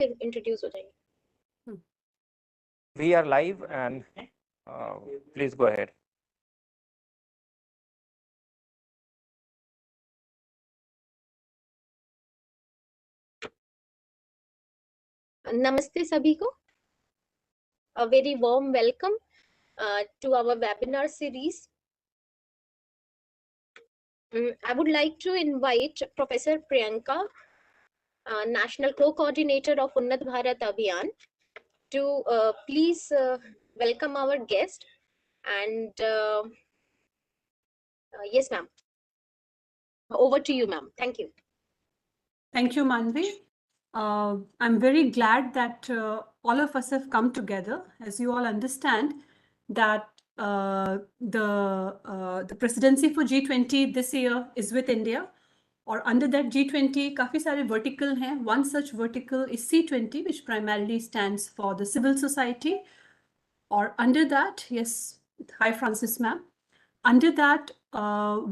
Introduce हो जाएगी। We are live and please go ahead. नमस्ते सभी को. A very warm welcome to our webinar series. I would like to invite Professor Priyanka, National Co-Coordinator of Unnat Bharat Abhiyan, to please welcome our guest. And yes, ma'am. Over to you, ma'am. Thank you. Thank you, Manvi. I'm very glad that all of us have come together. As you all understand, that the presidency for G20 this year is with India. Or under that G20, काफी सारे vertical हैं. One such vertical is C20, which primarily stands for the civil society. Or under that, yes, hi Francis ma'am. Under that,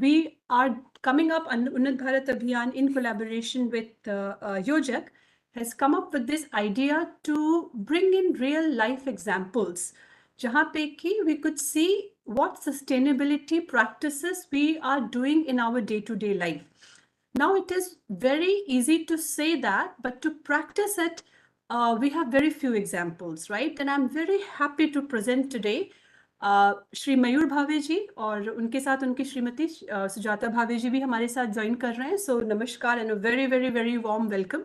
we are coming up, and Unnat Bharat Abhiyan, in collaboration with Yojak, has come up with this idea to bring in real life examples, jahan pe ki we could see what sustainability practices we are doing in our day-to-day life. Now, it is very easy to say that, but to practice it, we have very few examples, right? And I'm very happy to present today Shri मयूर भावे जी, और उनके साथ उनकी श्रीमती सुजाता भावे जी भी हमारे साथ join कर रहे हैं. सो नमस्कार and a very, very, very warm welcome.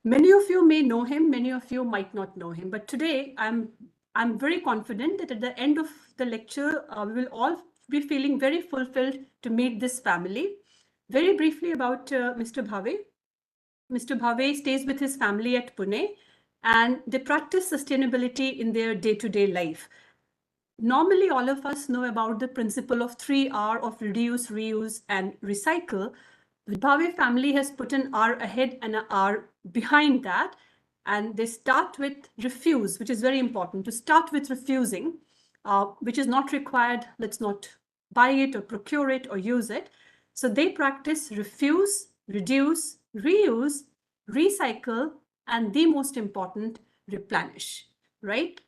Many of you may know him, many of you might not know him, but today I'm very confident that at the end of the lecture, we will all be feeling very fulfilled to meet this family. Very briefly about Mr. Bhave. Mr. Bhave stays with his family at Pune, and they practice sustainability in their day-to-day life. Normally, all of us know about the principle of 3R of reduce, reuse, and recycle. The Bhave family has put an R ahead and an R behind that. And they start with refuse, which is very important. To start with refusing, which is not required, let's not buy it or procure it or use it. So they practice refuse, reduce, reuse, recycle, and the most important, replenish, right?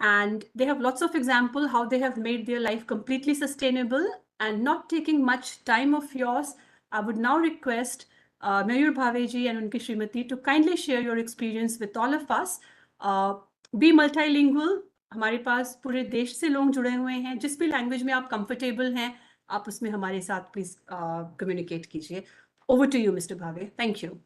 And they have lots of examples how they have made their life completely sustainable. And not taking much time of yours, I would now request Mayur Bhaveji and unki Srimati to kindly share your experience with all of us. Be multilingual. हमारे पास पूरे देश से लोग जुड़े हुए हैं. जिस भी लैंग्वेज में आप कंफर्टेबल हैं, आप उसमें हमारे साथ प्लीज कम्युनिकेट कीजिए. Over to you, Mr. Bhave. Thank you.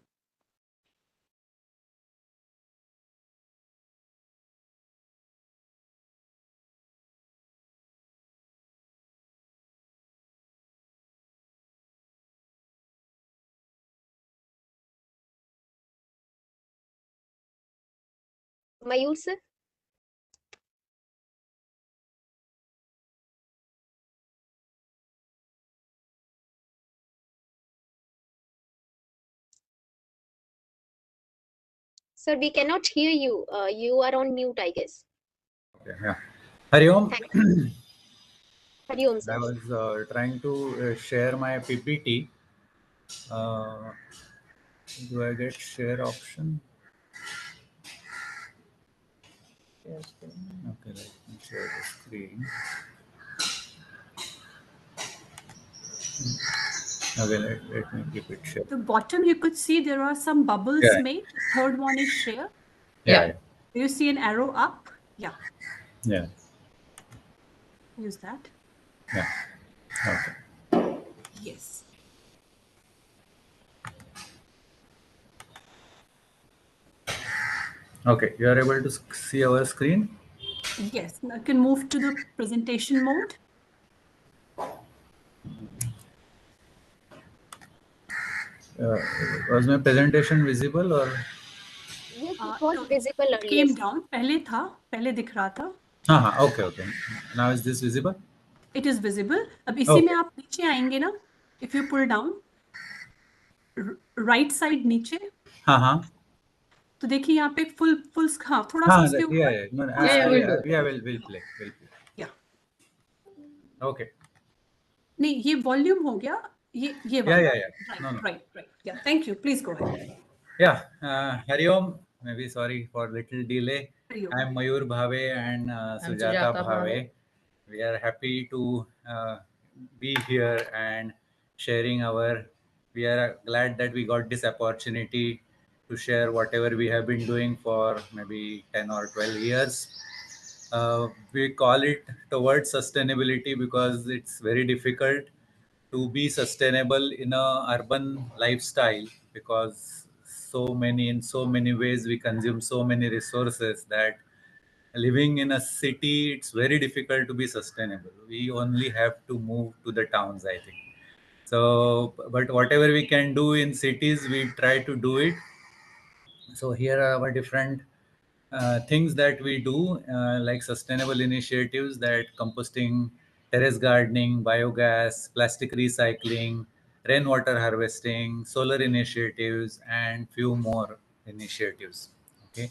Mayur sir. Sir, we cannot hear you. You are on mute, I guess. Okay, yeah. Hari Om. Hari Om, sir. I was trying to share my PPT. Do I get share option? Okay, let me share the screen. Okay, let me keep it share. The bottom, you could see there are some bubbles made. Third one is share. Yeah. Do you see an arrow up? Yeah. Yeah. Use that. Yeah. Okay. Yes. Okay, you are able to see our screen? Yes, I can move to the presentation mode. Was my presentation visible or? Yes, it was visible earlier. Came down. पहले था, पहले दिख रहा था. Okay. Now is this visible? It is visible. अब इसी में आप नीचे आएंगे ना? If you pull down, right side नीचे. तो देखिए यहाँ पे full हाँ थोड़ा सा उसके ऊपर. Yeah, we'll play. Yeah. Okay. नहीं ये volume हो गया. ये Yeah. Right. Yeah. Thank you. Please go ahead. Yeah. Hari Om. maybe sorry for little delay. Priyo. I'm Mayur Bhave and I'm Sujata Sujata Bhave. We are happy to be here and sharing our. We are glad that we got this opportunity to share whatever we have been doing for maybe 10 or 12 years. We call it towards sustainability because it's very difficult to be sustainable in a urban lifestyle, because in so many ways we consume so many resources that living in a city, it's very difficult to be sustainable. We only have to move to the towns, I think. So but whatever we can do in cities, we try to do it. So here are our different things that we do, like sustainable initiatives, that composting, terrace gardening, biogas, plastic recycling, rainwater harvesting, solar initiatives, and few more initiatives. Okay.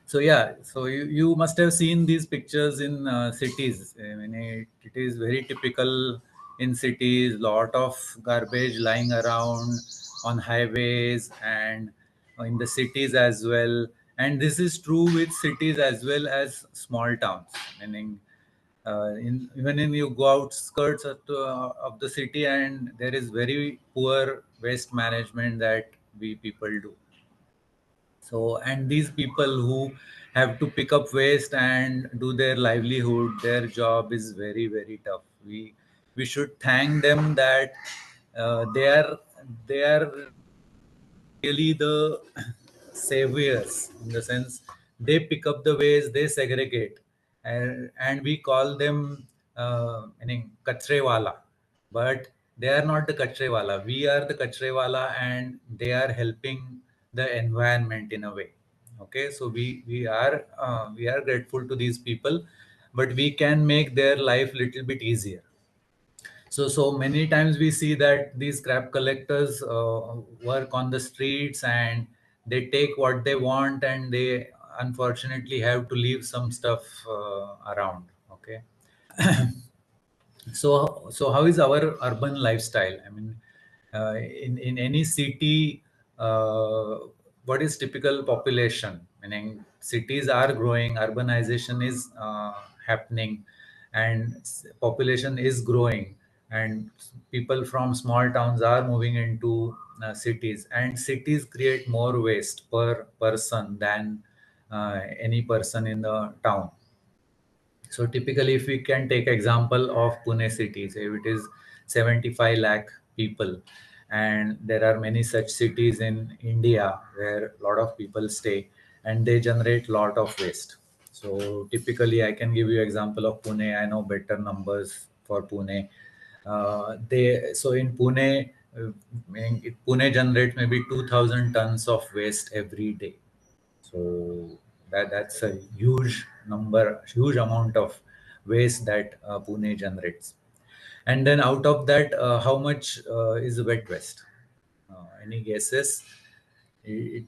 So yeah, so you must have seen these pictures in cities. I mean, it is very typical in cities. Lot of garbage lying around on highways and in the cities as well. And this is true with cities as well as small towns. Meaning, even in you go outskirts of the city, and there is very poor waste management that we people do. So, and these people who have to pick up waste and do their livelihood, their job is very, very tough. We should thank them that they are really the saviors, in the sense they pick up the waste, they segregate, and we call them meaning kachrewala. But they are not the kachrewala. We are the kachrewala, and they are helping the environment in a way. Okay, so we are grateful to these people, but we can make their life little bit easier. So many times we see that these scrap collectors work on the streets, and they take what they want, and they unfortunately have to leave some stuff around. Okay. So how is our urban lifestyle? I mean, in any city, uh, what is typical population? Meaning cities are growing, urbanization is happening, and population is growing, and people from small towns are moving into cities, and cities create more waste per person than any person in the town. So typically, if we can take example of Pune city, say it is 75 lakh people, and there are many such cities in India where a lot of people stay, and they generate lot of waste. So typically, I can give you example of Pune. I know better numbers for Pune. They so in Pune, Pune generates maybe 2,000 tons of waste every day. So that's a huge number, huge amount of waste that Pune generates. And then out of that, how much is wet waste? Any guesses? It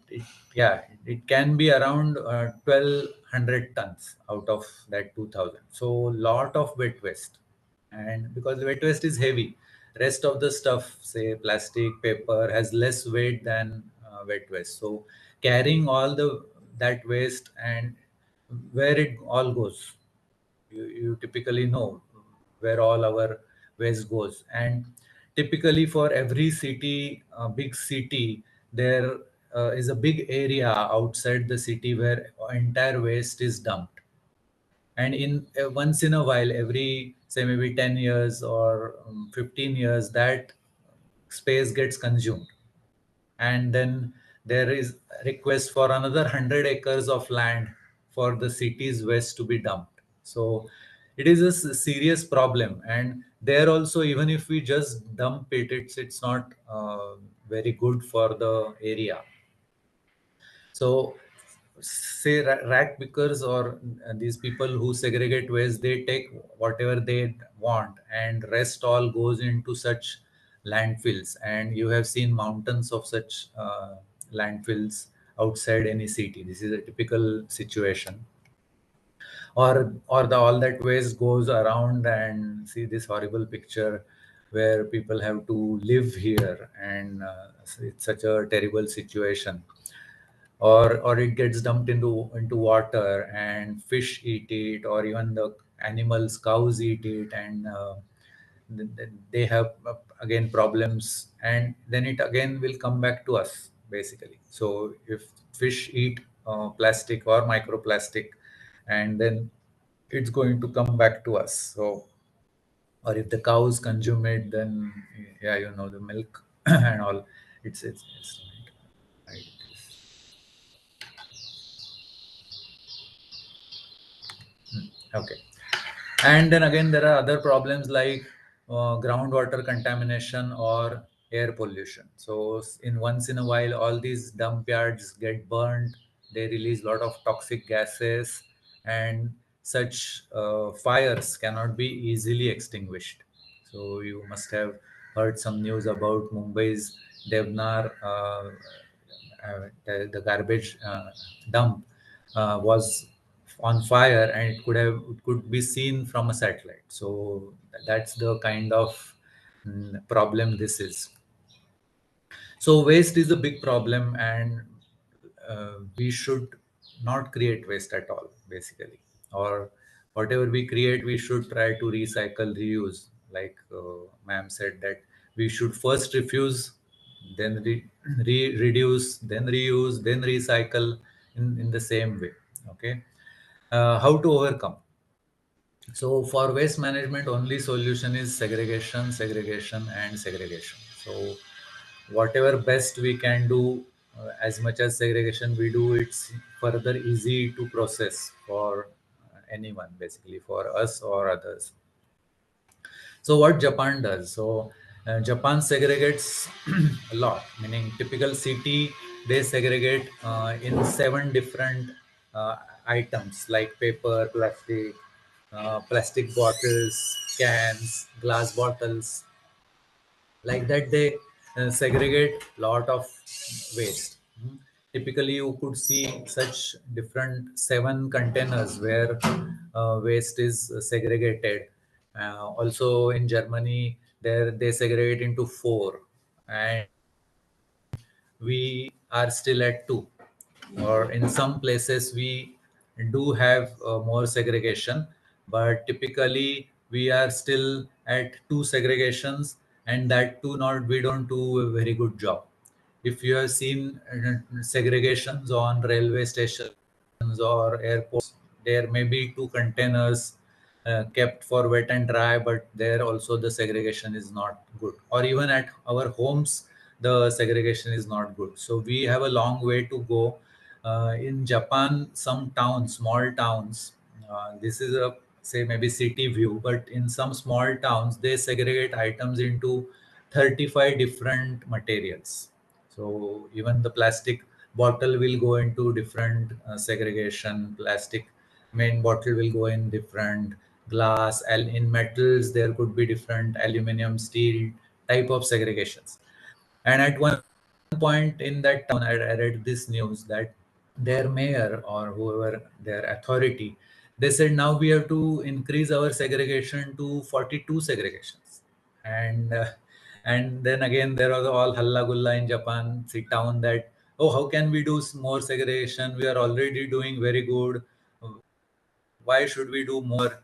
yeah, it can be around 1,200 tons out of that 2,000. So lot of wet waste, and because wet waste is heavy, rest of the stuff, say plastic, paper, has less weight than wet waste. So carrying all the that waste, and where it all goes, you typically know where all our waste goes. And typically for every city, big city, there is a big area outside the city where entire waste is dumped. And in once in a while, every say maybe 10 years or 15 years, that space gets consumed, and then there is a request for another 100 acres of land for the city's waste to be dumped. So it is a serious problem, and there also, even if we just dump it, it's not very good for the area. So, say rat pickers, or these people who segregate waste, they take whatever they want, and rest all goes into such landfills. And you have seen mountains of such landfills outside any city. This is a typical situation. Or the all that waste goes around, and see this horrible picture where people have to live here, and it's such a terrible situation. or it gets dumped into water and fish eat it, or even the animals, cows eat it, and they have again problems, and then it again will come back to us basically. So if fish eat plastic or microplastic, and then it's going to come back to us. So, or if the cows consume it, then yeah, the milk and all, it's right. Okay. And then again, there are other problems like groundwater contamination or air pollution. So in once in a while, all these dump yards get burned. They release a lot of toxic gases, and such fires cannot be easily extinguished. So you must have heard some news about Mumbai's Devnar, the garbage dump was on fire, and it could be seen from a satellite. So that's the kind of problem this is. So waste is a big problem, and we should not create waste at all, basically. Or whatever we create, we should try to recycle, reuse. Like ma'am said, that we should first refuse, then reduce, then reuse, then recycle, in the same way. Okay. How to overcome? So for waste management, only solution is segregation, segregation, and segregation. So whatever best we can do, as much as segregation we do, it's further easy to process for anyone, basically for us or others. So what Japan does? So Japan segregates a lot, meaning typical city, they segregate in 7 different items like paper, plastic, plastic bottles, cans, glass bottles. Like that, they segregate lot of waste. Typically, you could see such different 7 containers where waste is segregated. Also in Germany, there they segregate into 4, and we are still at 2. Or in some places we do have more segregation, but typically we are still at 2 segregations, and that too, not we don't do a very good job. If you have seen segregations on railway stations or airports, there may be 2 containers kept for wet and dry, but there also the segregation is not good. Or even at our homes, the segregation is not good. So we have a long way to go. In Japan, some towns, small towns, this is a, say, maybe city view, but in some small towns, they segregate items into 35 different materials. So even the plastic bottle will go into different segregation. Plastic main bottle will go in different, glass, in metals there could be different, aluminum, steel type of segregations. And at one point in that town, I read this news that their mayor or whoever their authority, they said now we have to increase our segregation to 42 segregations. And then again there was all halla gulla in Japan, sit down, that, oh, how can we do more segregation, we are already doing very good, why should we do more?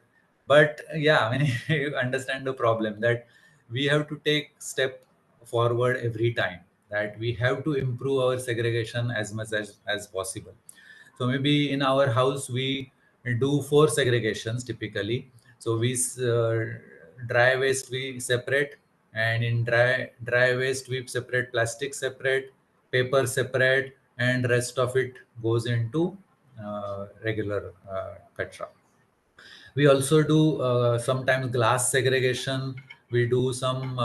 But yeah, I mean, you understand the problem, that we have to take step forward every time, that we have to improve our segregation as much as possible. So maybe in our house we do 4 segregations typically. So we dry waste we separate, and in dry waste we separate plastic separate, paper separate, and rest of it goes into regular kachra. We also do sometimes glass segregation. We do some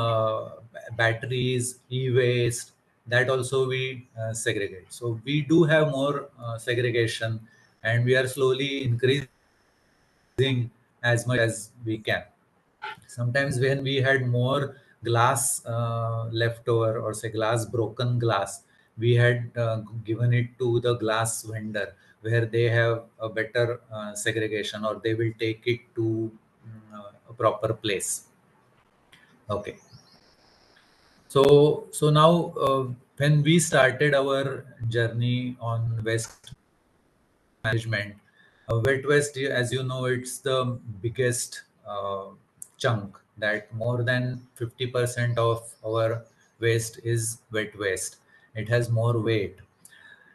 batteries, e-waste, that also we segregate. So we do have more segregation, and we are slowly increasing as much as we can. Sometimes when we had more glass left over, or say glass, broken glass, we had given it to the glass vendor, where they have a better segregation, or they will take it to a proper place. Okay. So now when we started our journey on waste management, wet waste, as you know, it's the biggest chunk, that more than 50% of our waste is wet waste. It has more weight,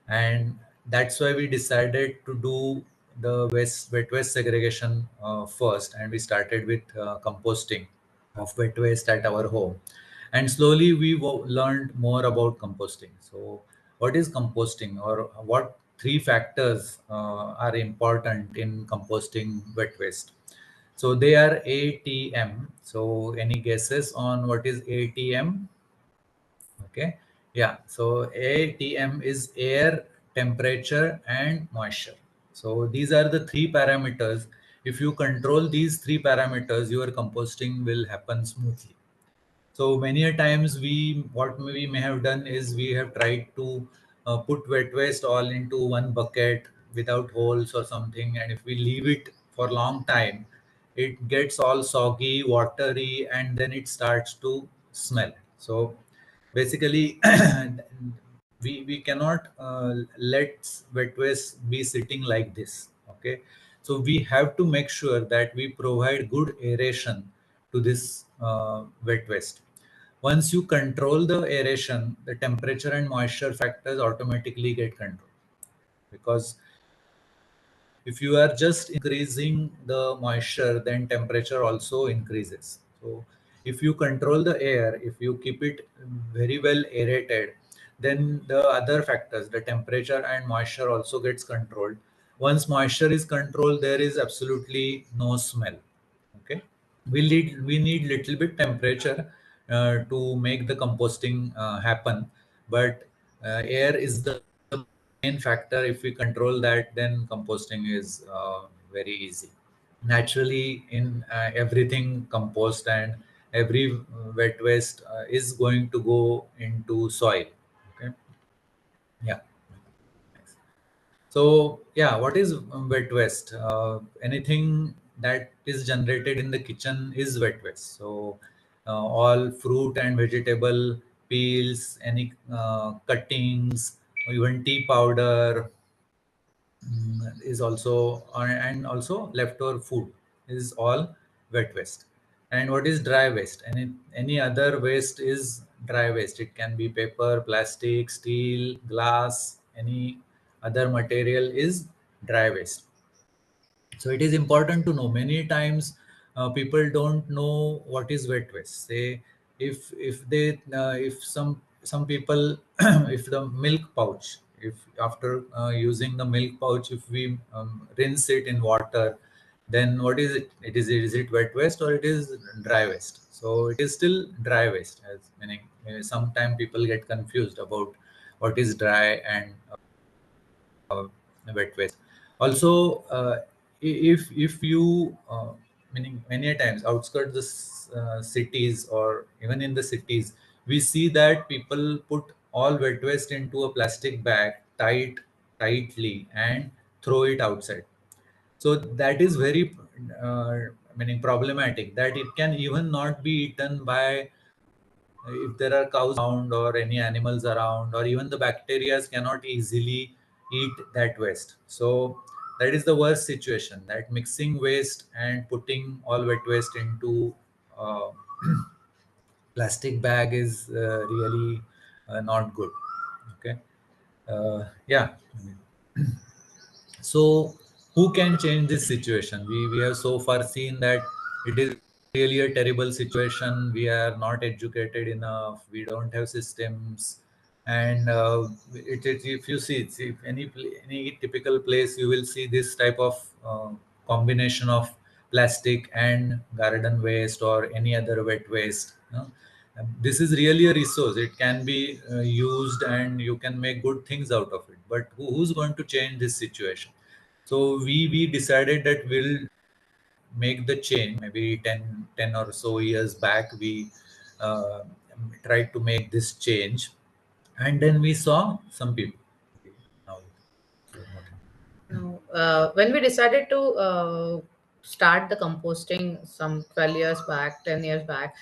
and that's why we decided to do the wet waste segregation first, and we started with composting of wet waste at our home, and slowly we learned more about composting. So what is composting, or what three factors are important in composting wet waste? So they are ATM. So any guesses on what is ATM? Okay. Yeah. So ATM is air, temperature, and moisture. So these are the three parameters. If you control these three parameters, your composting will happen smoothly. So many a times what we may have done is we have tried to put wet waste all into one bucket without holes or something, and if we leave it for a long time, it gets all soggy, watery, and then it starts to smell. So basically, we cannot let wet waste be sitting like this. Okay, so we have to make sure that we provide good aeration to this wet waste. Once you control the aeration, the temperature and moisture factors automatically get controlled, because if you are just increasing the moisture, then temperature also increases. So if you control the air, if you keep it very well aerated, then the other factors, the temperature and moisture, also gets controlled. Once moisture is controlled, there is absolutely no smell. Okay, we need little bit temperature to make the composting happen, but air is the main factor. If we control that, then composting is very easy. Naturally, in everything compost, and every wet waste is going to go into soil. Okay. Yeah. So yeah, what is wet waste? Anything that is generated in the kitchen is wet waste. So all fruit and vegetable peels, any cuttings, or even tea powder, is also, and also leftover food is all wet waste. And what is dry waste? Any other waste is dry waste. It can be paper, plastic, steel, glass, any other material is dry waste. So it is important to know. Many times people don't know what is wet waste. Say, if some people, if the milk pouch, if after using the milk pouch, if we rinse it in water, then what is it? Is it wet waste or it is dry waste? So it is still dry waste, as meaning sometimes people get confused about what is dry and wet waste. Also, if you meaning many a times outskirts the cities, or even in the cities, we see that people put all wet waste into a plastic bag, tightly, and throw it outside. So that is very meaning problematic, that it can even not be eaten by, if there are cows around or any animals around, or even the bacteria cannot easily eat that waste. So that is the worst situation, that mixing waste and putting all wet waste into uh, plastic bag is really not good. Okay. Yeah. So who can change this situation? We have so far seen that it is really a terrible situation. We are not educated enough. We don't have systems, and if you see if any typical place, you will see this type of combination of plastic and garden waste or any other wet waste. This is really a resource. It can be used, and you can make good things out of it. But who's going to change this situation? So we decided that we'll make the change. Maybe 10 or so years back, we uh, tried to make this change, and then we saw some people. Now, No, when we decided to start the composting some 12 years back, 10 years back,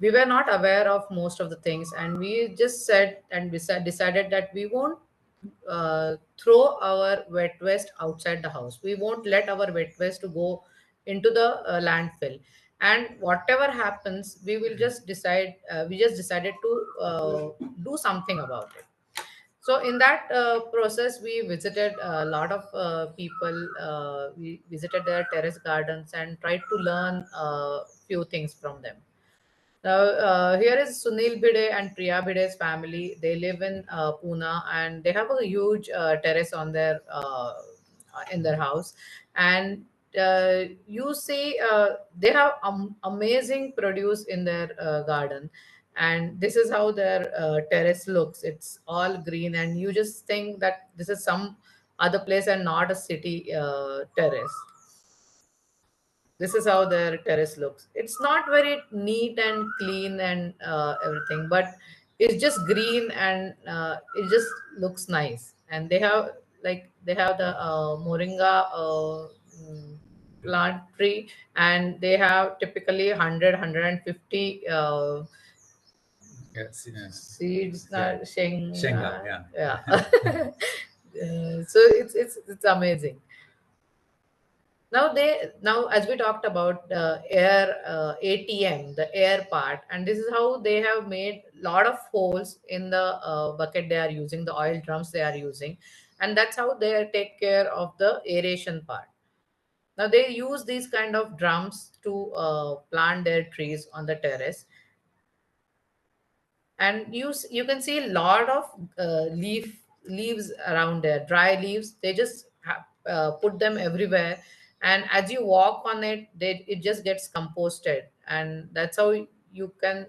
we were not aware of most of the things, and we just said and decided that we won't throw our wet waste outside the house. We won't let our wet waste to go into the landfill, and whatever happens, we will just decide. We just decided to do something about it. So in that process, we visited a lot of people. We visited their terrace gardens and tried to learn a few things from them. Now, here is Sunil Bhide and Priya Bhide's family. They live in Pune, and they have a huge terrace on their in their house. And you see, they have amazing produce in their garden. And this is how their terrace looks. It's all green, and you just think that this is some other place and not a city terrace. This is how their terrace looks. It's not very neat and clean and everything, but it's just green, and it just looks nice. And they have, like, they have the moringa mm, plant tree, and they have typically 100 Yes, yeah. seeds, Yeah. Shenga, yeah. yeah. So it's amazing. Now as we talked about air ATM, the air part, and this is how they have made lot of holes in the bucket they are using, the oil drums they are using, and that's how they take care of the aeration part. Now they use these kind of drums to plant their trees on the terrace, and you can see a lot of leaves around there, dry leaves. They just put them everywhere, and as you walk on it, it just gets composted, and that's how you can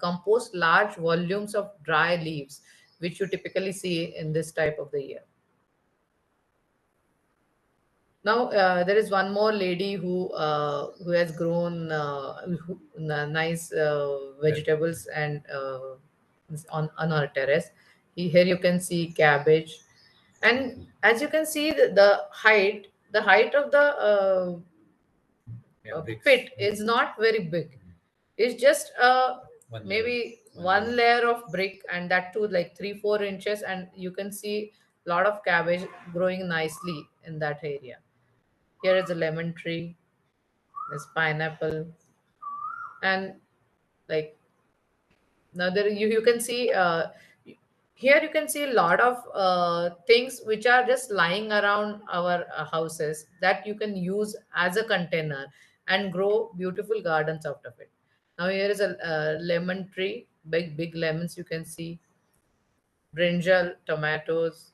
compost large volumes of dry leaves, which you typically see in this type of the year. Now there is one more lady who has grown nice vegetables and on her terrace. Here you can see cabbage, and as you can see the height of the Bricks. pit is not very big. It's just One maybe layer. one layer of brick, and that too like 3-4 inches, and you can see a lot of cabbage growing nicely in that area. Here is a lemon tree, there's pineapple, and like now there you can see here you can see a lot of things which are just lying around our houses that you can use as a container and grow beautiful gardens out of it. Now here is a lemon tree, big lemons you can see, brinjal, tomatoes.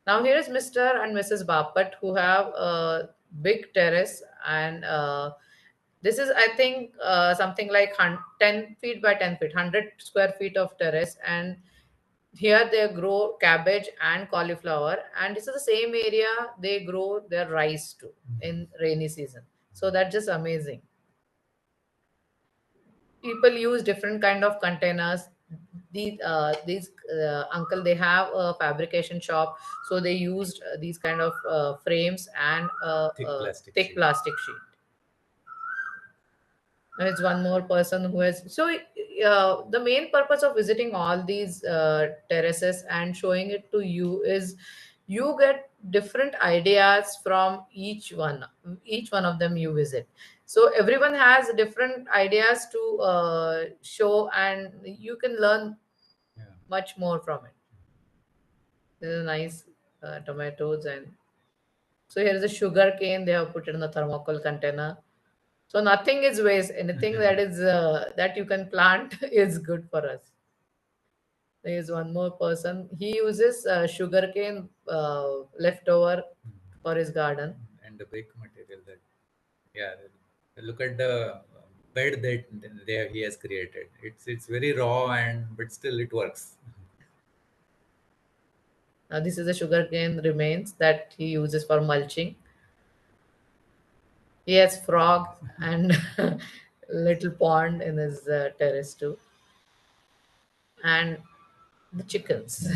Now here is Mr. and Mrs. Bapat who have a big terrace, and this is, I think, something like 10 feet by 10 feet, 100 square feet of terrace, and here they grow cabbage and cauliflower, and this is the same area they grow their rice too in rainy season. So that's just amazing. People use different kind of containers. These uncle, they have a fabrication shop, so they used these kind of frames and thick plastic sheet. There's one more person who has so the main purpose of visiting all these terraces and showing it to you is you get different ideas from each one of them you visit. So everyone has different ideas to show, and you can learn much more from it. This is nice tomatoes, and so here is a sugar cane they have put it in the thermocol container. So nothing is waste. Anything that is that you can plant is good for us. There is one more person. He uses sugarcane leftover for his garden. And the brick material that, yeah, look at the bed that he has created. It's very raw, and but still it works. Now this is the sugarcane remains that he uses for mulching. He has frog and little pond in his terrace too, and the chickens.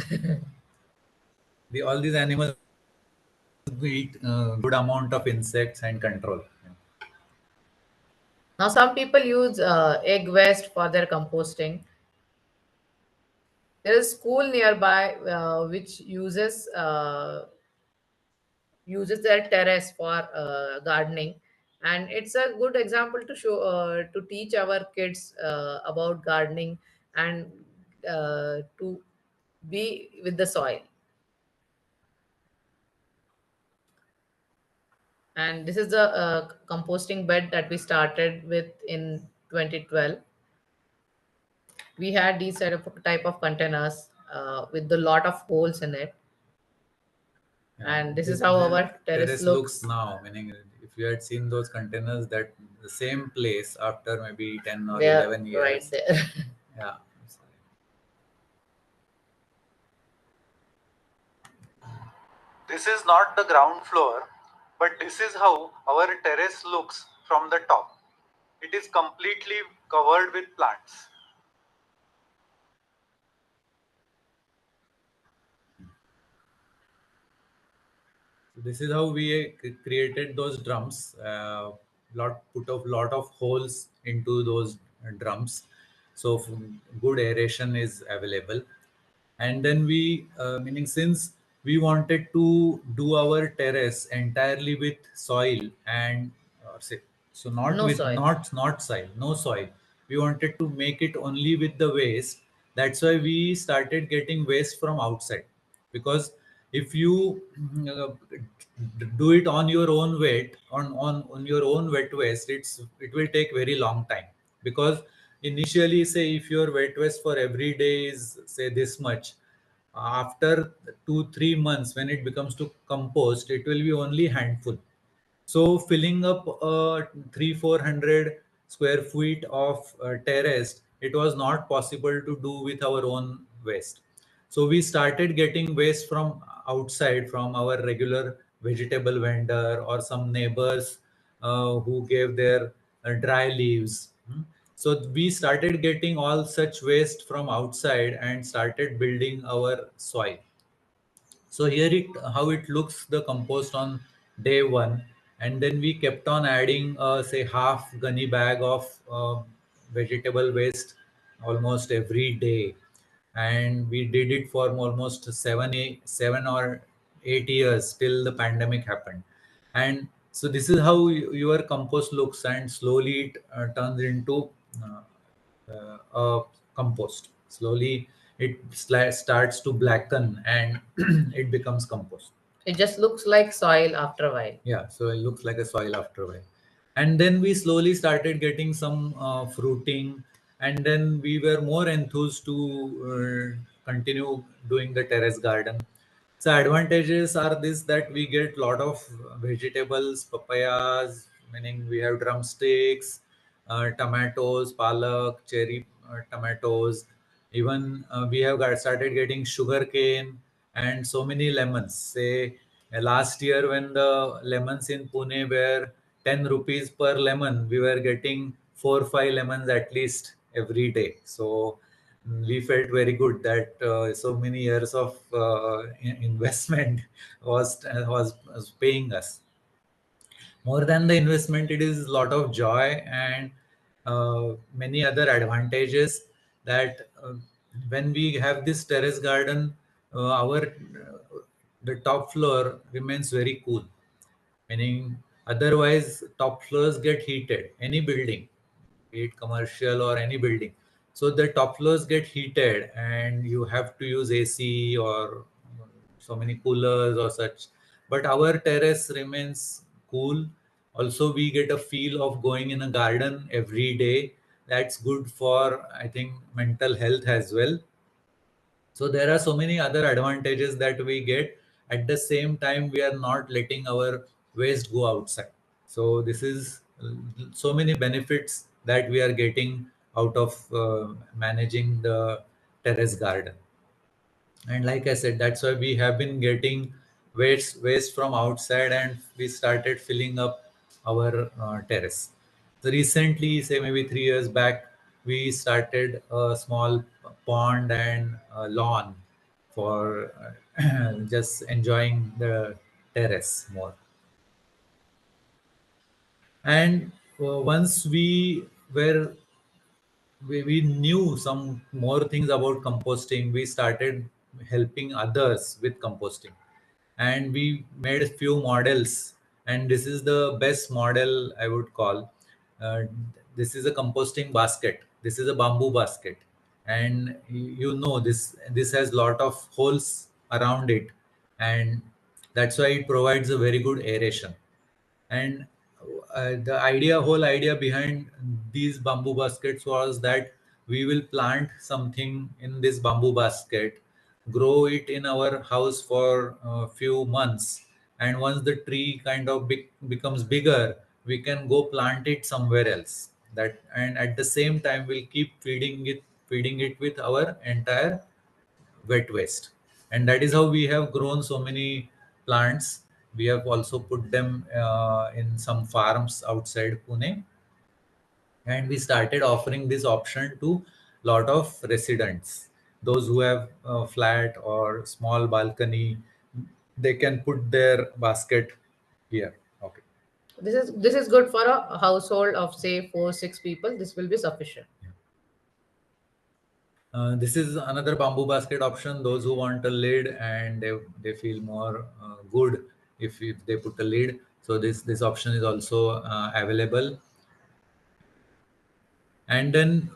All these animals eat good amount of insects and control. Now, some people use egg waste for their composting. There is school nearby which uses their terrace for gardening, and it's a good example to show to teach our kids about gardening and to be with the soil. And this is the composting bed that we started with in 2012. We had these type of containers with a lot of holes in it, and this is how our terrace looks. now. Meaning, if you had seen those containers, that the same place after maybe 10 or They are 11 years. right there. Yeah. I'm sorry. This is not the ground floor, but this is how our terrace looks from the top. It is completely covered with plants. So this is how we created those drums. Put a lot of holes into those drums, so good aeration is available. And then we, meaning since we wanted to do our terrace entirely with soil and say, so not No with soil. not soil, no soil. We wanted to make it only with the waste. That's why we started getting waste from outside, because if you do it on your own weight on your own wet waste, it will take very long time. Because initially, say if your wet waste for every day is say this much, after 2 3 months when it becomes to compost, it will be only handful. So filling up 300 400 square feet of terrace, it was not possible to do with our own waste. So we started getting waste from outside, from our regular vegetable vendor or some neighbors who gave their dry leaves. So we started getting all such waste from outside and started building our soil. So here it how it looks, the compost on day one, and then we kept on adding say half gunny bag of vegetable waste almost every day, and we did it for almost 7 or 8 years till the pandemic happened. And so this is how your compost looks, and slowly it turns into compost. Slowly it starts to blacken and it becomes compost. It just looks like soil after a while. Yeah, so it looks like a soil after a while. And then we slowly started getting some fruiting, and then we were more enthused to continue doing the terrace garden. So advantages are this, that we get lot of vegetables, papayas, meaning we have drumsticks, tomatoes, palak, cherry tomatoes. Even we have started getting sugar cane and so many lemons. Say last year when the lemons in Pune were 10 rupees per lemon, we were getting 4 5 lemons at least every day. So we felt very good that so many years of investment was paying us. More than the investment, it is a lot of joy and many other advantages, that when we have this terrace garden, our the top floor remains very cool. Meaning, otherwise top floors get heated, any building, be it commercial or any building. So the top floors get heated and you have to use AC or so many coolers or such. But our terrace remains cool. Also, we get a feel of going in a garden every day. That's good for, I think, mental health as well. So there are so many other advantages that we get. At the same time, we are not letting our waste go outside. So this is so many benefits that we are getting out of managing the terrace garden. And like I said, that's why we have been getting waste from outside, and we started filling up our terrace. So recently, say maybe 3 years back, we started a small pond and lawn for just enjoying the terrace more. And once we knew some more things about composting, we started helping others with composting, and we made a few models. And this is the best model I would call. uh, this is a composting basket. This is a bamboo basket, and you know, this has lot of holes around it, and that's why it provides a very good aeration. And the whole idea behind these bamboo baskets was that we will plant something in this bamboo basket, grow it in our house for a few months, and once the tree kind of becomes bigger, we can go plant it somewhere else. That, and at the same time we'll keep feeding it with our entire wet waste. And that is how we have grown so many plants. We have also put them in some farms outside Pune, and we started offering this option to lot of residents. Those who have a flat or small balcony, they can put their basket here. Okay. This is good for a household of say 4 6 people. This will be sufficient. This is another bamboo basket option. Those who want a lid and they feel more good if they put a lid. So this option is also available. And then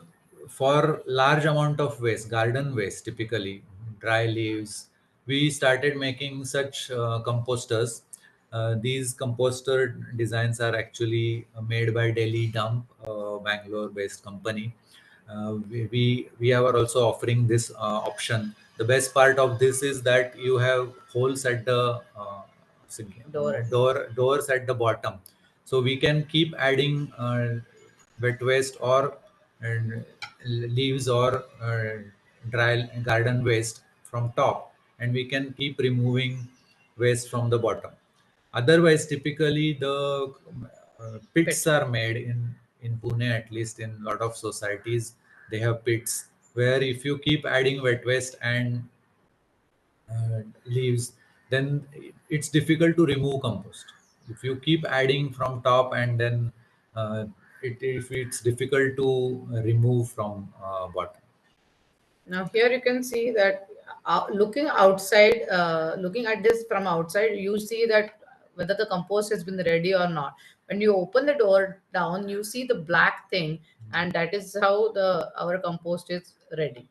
for large amount of waste, garden waste, typically dry leaves, we started making such composters. These composter designs are actually made by Delhi Dump, Bangalore based company. We are also offering this option. The best part of this is that you have holes at the doors at the bottom, so we can keep adding wet waste or and leaves or dry garden waste from top, and we can keep removing waste from the bottom. Otherwise, typically the pits Pit. are made in Pune, at least in a lot of societies. They have pits where if you keep adding wet waste and leaves, then it's difficult to remove compost. If you keep adding from top, and then if it's difficult to remove from bottom. Now here you can see that looking outside, looking at this from outside, you see that whether the compost has been ready or not. When you open the door down, you see the black thing, and that is how the our compost is ready.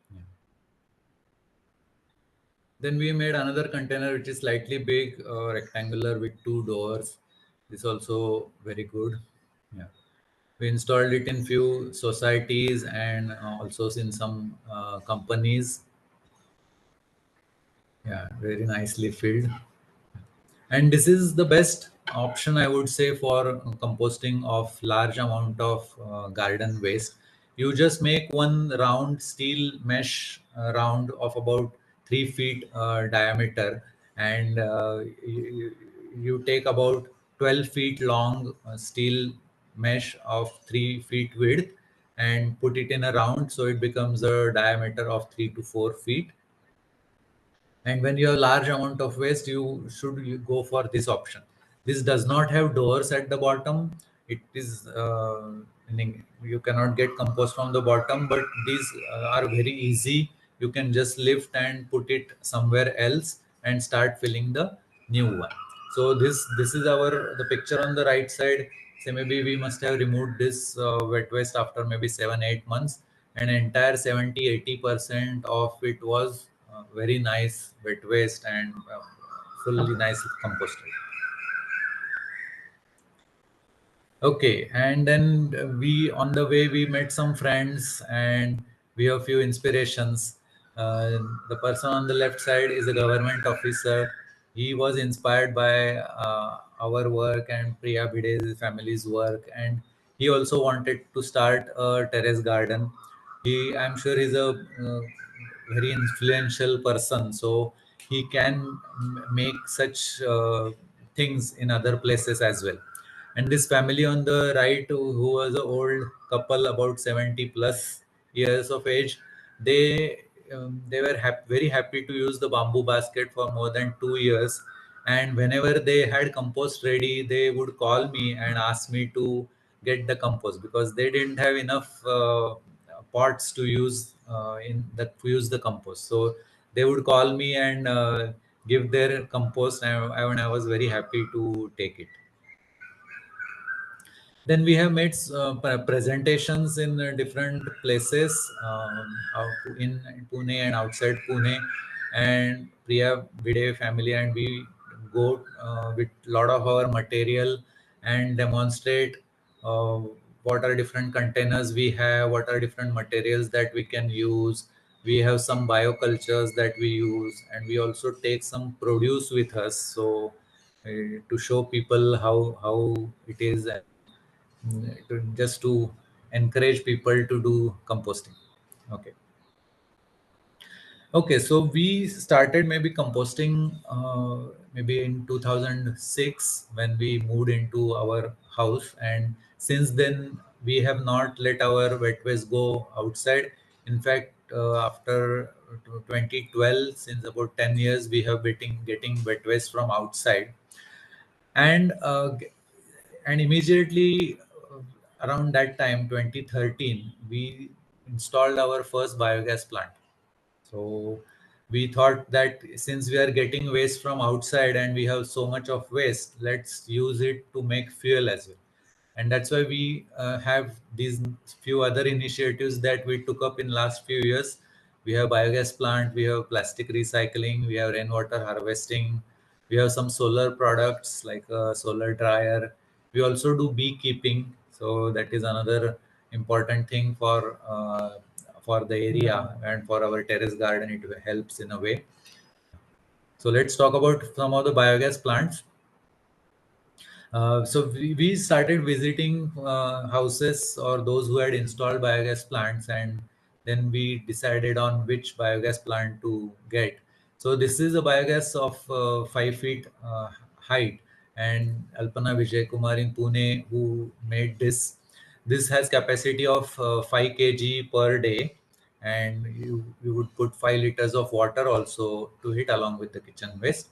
Then we made another container which is slightly big, rectangular with two doors. This also very good. Yeah. We installed it in few societies and also in some companies. Yeah, very nicely filled. And this is the best option, I would say, for composting of large amount of garden waste. You just make one round steel mesh round of about 3 feet diameter, and you take about 12 feet long steel mesh of 3 feet width and put it in a round, so it becomes a diameter of 3 to 4 feet. And when you have large amount of waste, you go for this option. This does not have doors at the bottom. It is meaning you cannot get compost from the bottom, but these are very easy. You can just lift and put it somewhere else and start filling the new one. So this is the picture on the right side. So maybe we must have removed this wet waste after maybe 7 8 months, and entire 70 80% of it was very nice wet waste and fully nice composted. Okay, and then on the way we met some friends and we have few inspirations. The person on the left side is a government officer. He was inspired by our work and Priya Bhide's family's work, and he also wanted to start a terrace garden. I'm sure he's a very influential person, so he can make such things in other places as well. And this family on the right, who was an old couple about 70 plus years of age, they were very happy to use the bamboo basket for more than 2 years. And whenever they had compost ready, they would call me and ask me to get the compost, because they didn't have enough pots to use to use the compost. So they would call me and give their compost, and I was very happy to take it. Then we have made presentations in different places, in Pune and outside Pune. And Priya Bide family and we go with a lot of our material and demonstrate uh, what are different containers we have, what are different materials that we can use. We have some biocultures that we use, and we also take some produce with us, so to show people how it is, and just to encourage people to do composting. Okay, so we started maybe composting maybe in 2006 when we moved into our house, and since then we have not let our wet waste go outside. In fact, after 2012, since about 10 years, we have been getting wet waste from outside. And immediately around that time, 2013, we installed our first biogas plant. So we thought that since we are getting waste from outside and we have so much of waste, let's use it to make fuel as well. And that's why we have these few other initiatives that we took up in last few years. We have biogas plant, we have plastic recycling, we have rainwater harvesting, we have some solar products like a solar dryer. We also do beekeeping, so that is another important thing for the area and for our terrace garden. It helps in a way. So let's talk about some of the biogas plants. So we started visiting houses or those who had installed biogas plants, and then we decided on which biogas plant to get. So this is a biogas of 5 feet height, and Alpana Vijay Kumar in Pune who made this. This has capacity of 5 kg per day, and you would put 5 liters of water also to it along with the kitchen waste.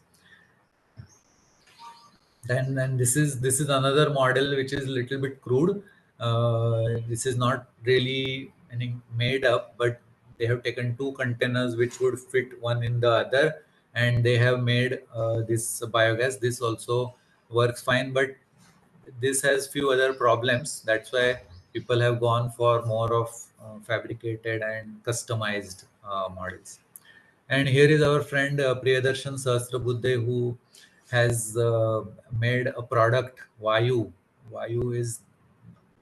Then this is another model which is a little bit crude. This is not really made up, but they have taken two containers which would fit one in the other, and they have made this biogas. This also works fine, but this has few other problems. That's why people have gone for more of fabricated and customized models. And here is our friend Priyadarshan Sahasrabuddhe, who has made a product, Vayu. Vayu is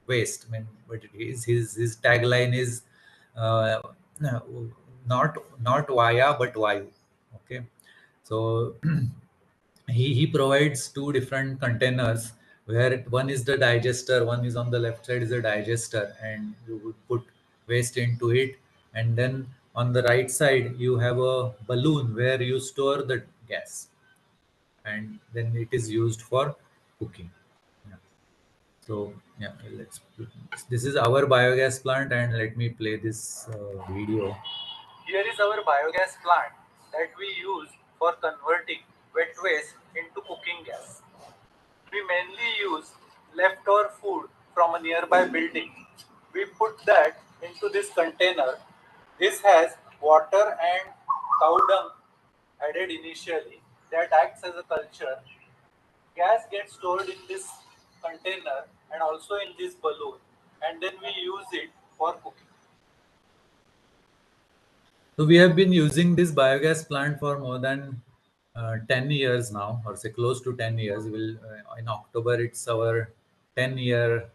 waste. I mean, but it is his tagline is uh, not Vaya but Vayu. Okay, so he provides two different containers where one is the digester, one is on the left side is a digester, and you would put waste into it, and then on the right side you have a balloon where you store the gas, and then it is used for cooking. Yeah. So yeah, this is our biogas plant, and let me play this video. Here is our biogas plant that we use for converting wet waste into cooking gas. We mainly use leftover food from a nearby building. We put that into this container. This has water and cow dung added initially that acts as a culture. Gas gets stored in this container and also in this balloon, and then we use it for cooking. So we have been using this biogas plant for more than 10 years now, or say close to 10 years. Will In October, it's our 10-year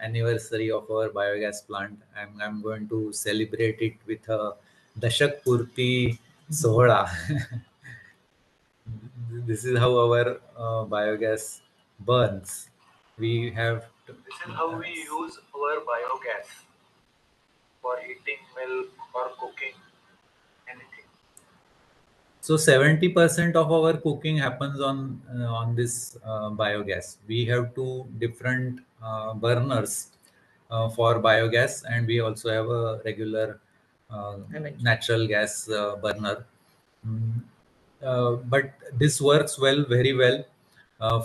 anniversary of our biogas plant. I'm going to celebrate it with a Dashak Purti Sohla. This is how our biogas burns. This is how we use our biogas for heating milk or cooking anything. So 70% of our cooking happens on this biogas. We have two different burners for biogas, and we also have a regular natural gas burner. Mm, but this works very well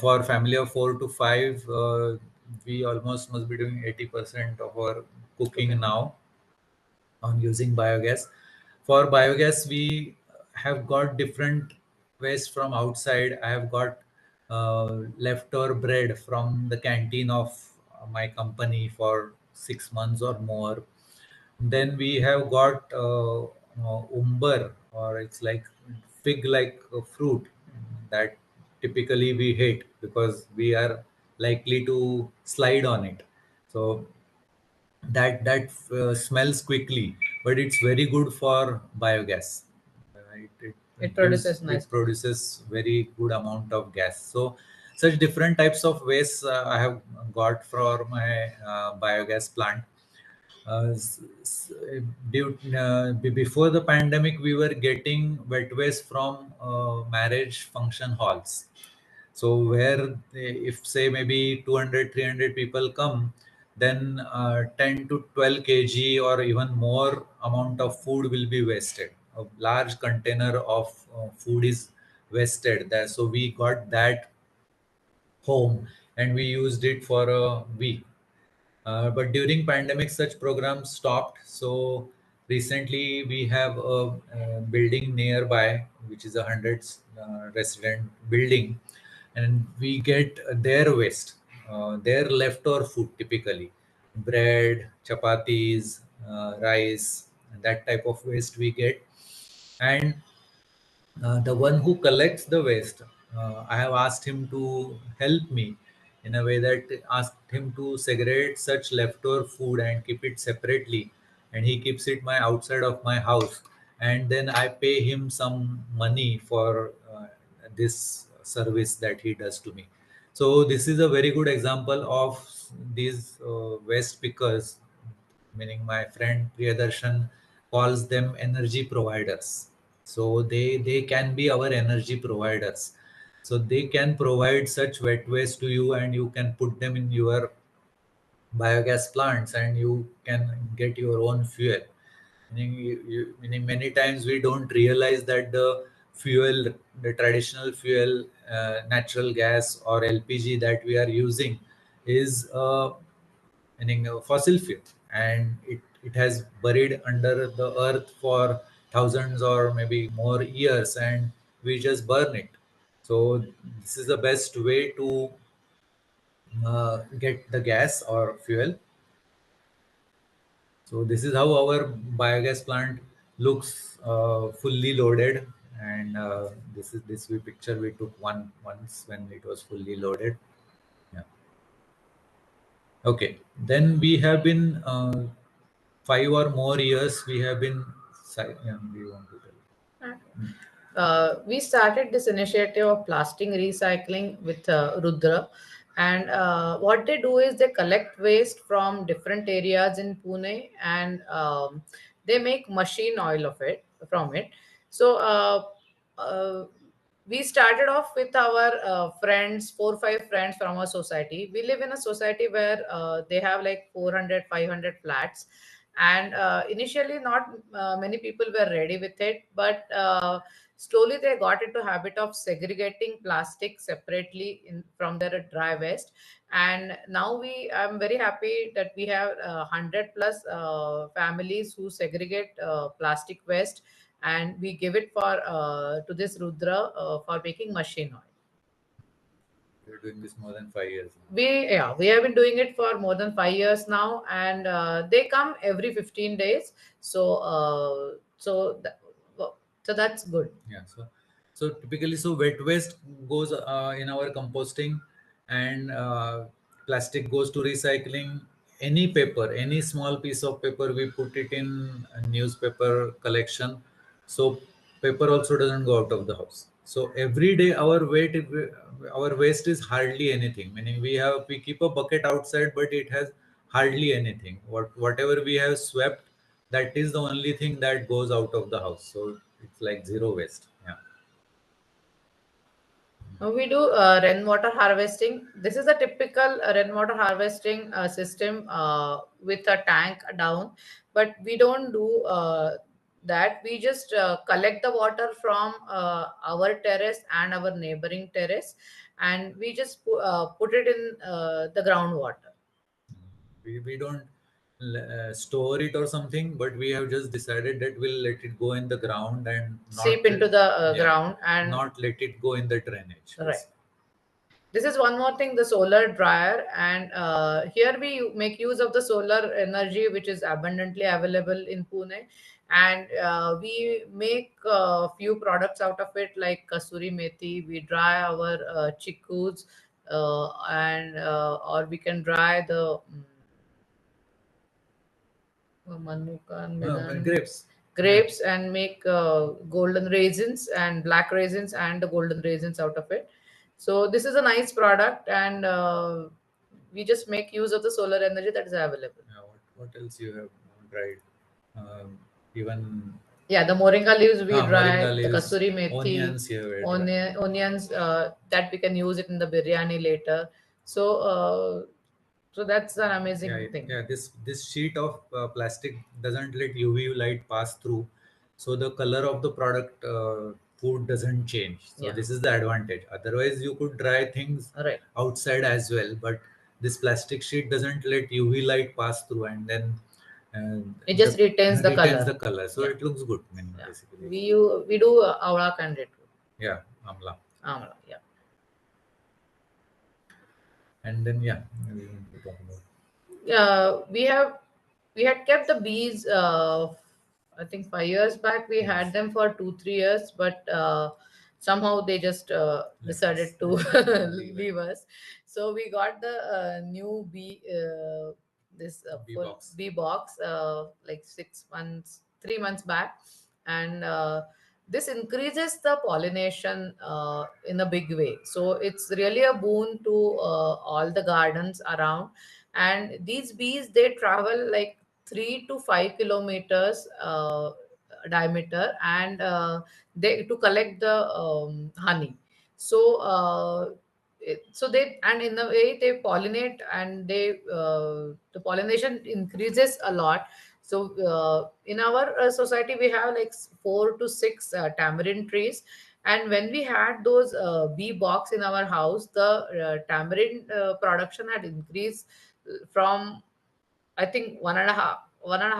for family of 4 to 5. we almost must be doing 80% of our cooking now on using biogas. For biogas, we have got different waste from outside. I have got leftover bread from the canteen of my company for 6 months or more. Then we have got umber, or it's like fig-like fruit that typically we hate because we are likely to slide on it. So that smells quickly, but it's very good for biogas. It produces nice. It produces very good amount of gas. So such different types of waste I have got for my biogas plant. uh, s- s- Before the pandemic, we were getting wet waste from marriage function halls. So where if say maybe 200, 300 people come, then 10 to 12 kg or even more amount of food will be wasted. A large container of food is wasted there. So we got that home and we used it for a week. But during pandemic, such programs stopped. So recently, we have a building nearby, which is a 100 resident building, and we get their waste, their leftover food, typically bread, chapatis, rice, and that type of waste we get. And the one who collects the waste, I have asked him to help me in a way that asked him to segregate such leftover food and keep it separately, and he keeps it my outside of my house, and then I pay him some money for this service that he does to me. So this is a very good example of these waste pickers, meaning my friend Priyadarshan calls them energy providers. So they can be our energy providers. So they can provide such wet waste to you, and you can put them in your biogas plants, and you can get your own fuel. Meaning many times we don't realize that the fuel, the traditional fuel, natural gas or LPG that we are using is meaning fossil fuel, and it has buried under the earth for thousands or maybe more years, and we just burn it. So this is the best way to get the gas or fuel. So this is how our biogas plant looks, fully loaded, and this is this we picture we took once when it was fully loaded. Yeah. Okay. Then we have been 5 or more years. We have been. Yeah, we want to tell. We started this initiative of plastic recycling with Rudra. And what they do is they collect waste from different areas in Pune, and they make machine oil of it from it. So uh, we started off with our friends, 4 5 friends from our society. We live in a society where they have like 400 500 flats, and initially not many people were ready with it, but slowly they got into habit of segregating plastic separately in from their dry waste. And now we I'm very happy that we have 100 plus families who segregate plastic waste, and we give it for to this Rudra for making machine oil. We're doing this more than 5 years now. We have been doing it for more than 5 years now, and they come every 15 days. So so that's good. Yeah. So typically, so wet waste goes in our composting, and plastic goes to recycling. Any paper, any small piece of paper, we put it in a newspaper collection. So paper also doesn't go out of the house. So every day our waste is hardly anything. Meaning we keep a bucket outside, but it has hardly anything. Whatever we have swept, that is the only thing that goes out of the house. So it's like zero waste. Yeah. We do rainwater harvesting. This is a typical rainwater harvesting system with a tank down, but we don't do that we just collect the water from our terrace and our neighboring terrace, and we just put it in the groundwater. We don't store it or something, but we have just decided that we'll let it go in the ground and Seep not into the yeah, ground, and not let it go in the drainage. right. This is one more thing, the solar dryer, and here we make use of the solar energy which is abundantly available in Pune, and we make a few products out of it, like kasuri methi. We dry our chikkus, and or we can dry the manukan, Grapes. grapes, and make golden raisins and black raisins and the golden raisins out of it. So this is a nice product, and we just make use of the solar energy that is available. Yeah, what else you have dried? Even Yeah, the moringa leaves we dry, moringa the leaves, kasuri methi, onions you have dried. onions that we can use it in the biryani later. So that's an amazing thing. Yeah, this sheet of plastic doesn't let UV light pass through, so the color of the product food doesn't change. So Yeah. this is the advantage. Otherwise, you could dry things Right. outside as well, but this plastic sheet doesn't let UV light pass through, and then It just retains the color. the color, so Yeah. it looks good. I mean, Yeah. basically, We do avla candid. yeah, amla, Amla, yeah. and then yeah, we want to talk about. We had kept the bees. I think 5 years back we had them for 2-3 years, but somehow they just decided to leave us. So we got the new bee, this Bee full box. bee box, like 6 months, 3 months back, and this increases the pollination in a big way. So it's really a boon to all the gardens around. And these bees, they travel like 3 to 5 kilometers diameter, and they to collect the honey. So so they, and in a way they pollinate, and they the pollination increases a lot. So in our society we have like 4 to 6 tamarind trees, and when we had those bee box in our house, the tamarind production had increased from, I think, one and a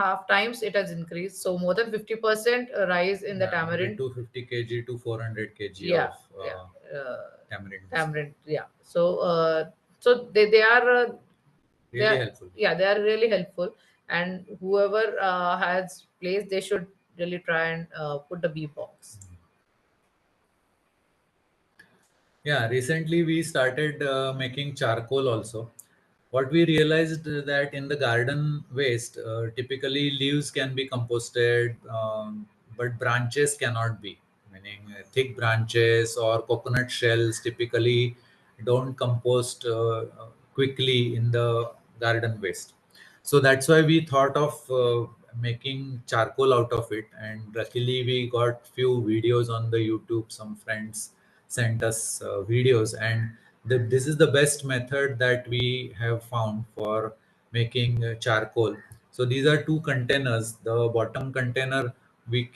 half times it has increased. So more than 50% rise in the tamarind. 250 kg to 400 kg Yeah, of yeah. tamarind. Tamarind, yeah. So they are Really helpful. Yeah, they are really helpful, and whoever has place, they should really try and put the bee box. Yeah, recently we started making charcoal also. What we realized that in the garden waste, typically leaves can be composted, but branches cannot be. Meaning thick branches or coconut shells typically don't compost quickly in the garden waste. So that's why we thought of making charcoal out of it, and luckily we got few videos on the YouTube. Some friends sent us videos, and this is the best method that we have found for making charcoal. So these are two containers. The bottom container, we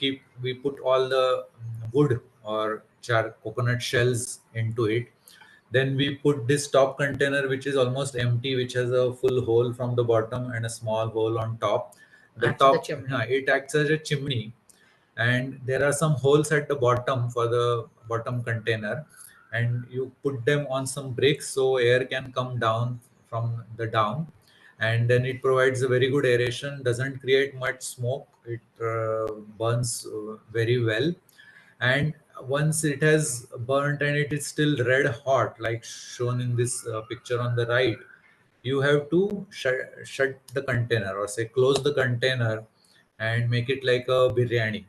put all the wood or coconut shells into it. Then we put this top container, which is almost empty, which has a full hole from the bottom and a small hole on top. The Acts as a top, chimney. it acts as a chimney, and there are some holes at the bottom for the bottom container, and you put them on some bricks so air can come down from the down, and then it provides a very good aeration, doesn't create much smoke, it burns very well. And once it has burnt and it is still red hot, like shown in this picture on the right, you have to shut the container, or say close the container, and make it like a biryani.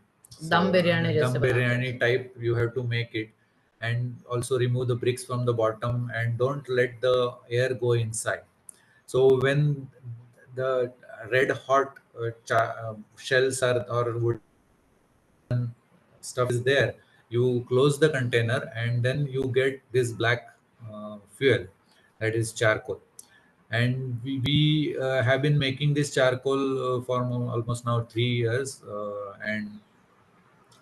Dum biryani Dum jaise biryani banate. type you have to make it, and also remove the bricks from the bottom and don't let the air go inside. So when the red hot shells are or wood stuff is there, you close the container, and then you get this black fuel, that is charcoal. And we have been making this charcoal for almost now 3 years, and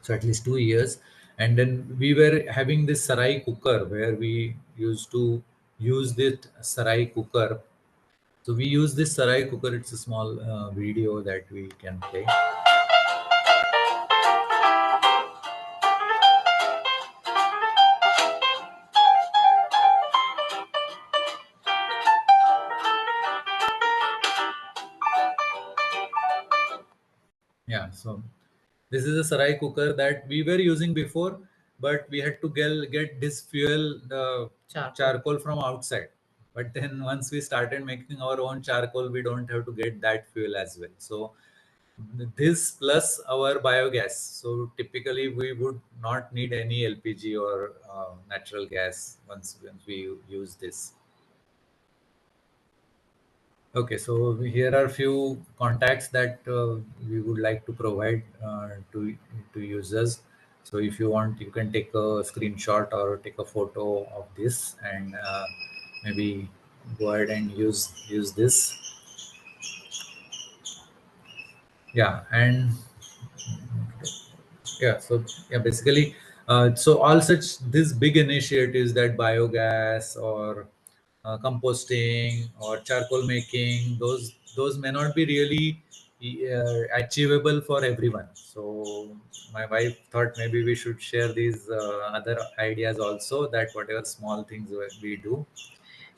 so at least 2 years. And then we were having this sarai cooker where we used to use this sarai cooker. So we use this sarai cooker. It's a small video that we can play. Yeah, so this is a sarai cooker that we were using before, but we had to get this fuel charcoal from outside. But then once we started making our own charcoal, we don't have to get that fuel as well. So this plus our biogas. So typically we would not need any LPG or natural gas once we use this. Okay, so here are few contacts that we would like to provide to users. So if you want, you can take a screenshot or take a photo of this and maybe go ahead and use this. Yeah, and yeah, so yeah, basically, so all such these big initiatives that biogas or composting or charcoal making, those may not be really achievable for everyone. So my wife thought maybe we should share these other ideas also, that whatever small things we do.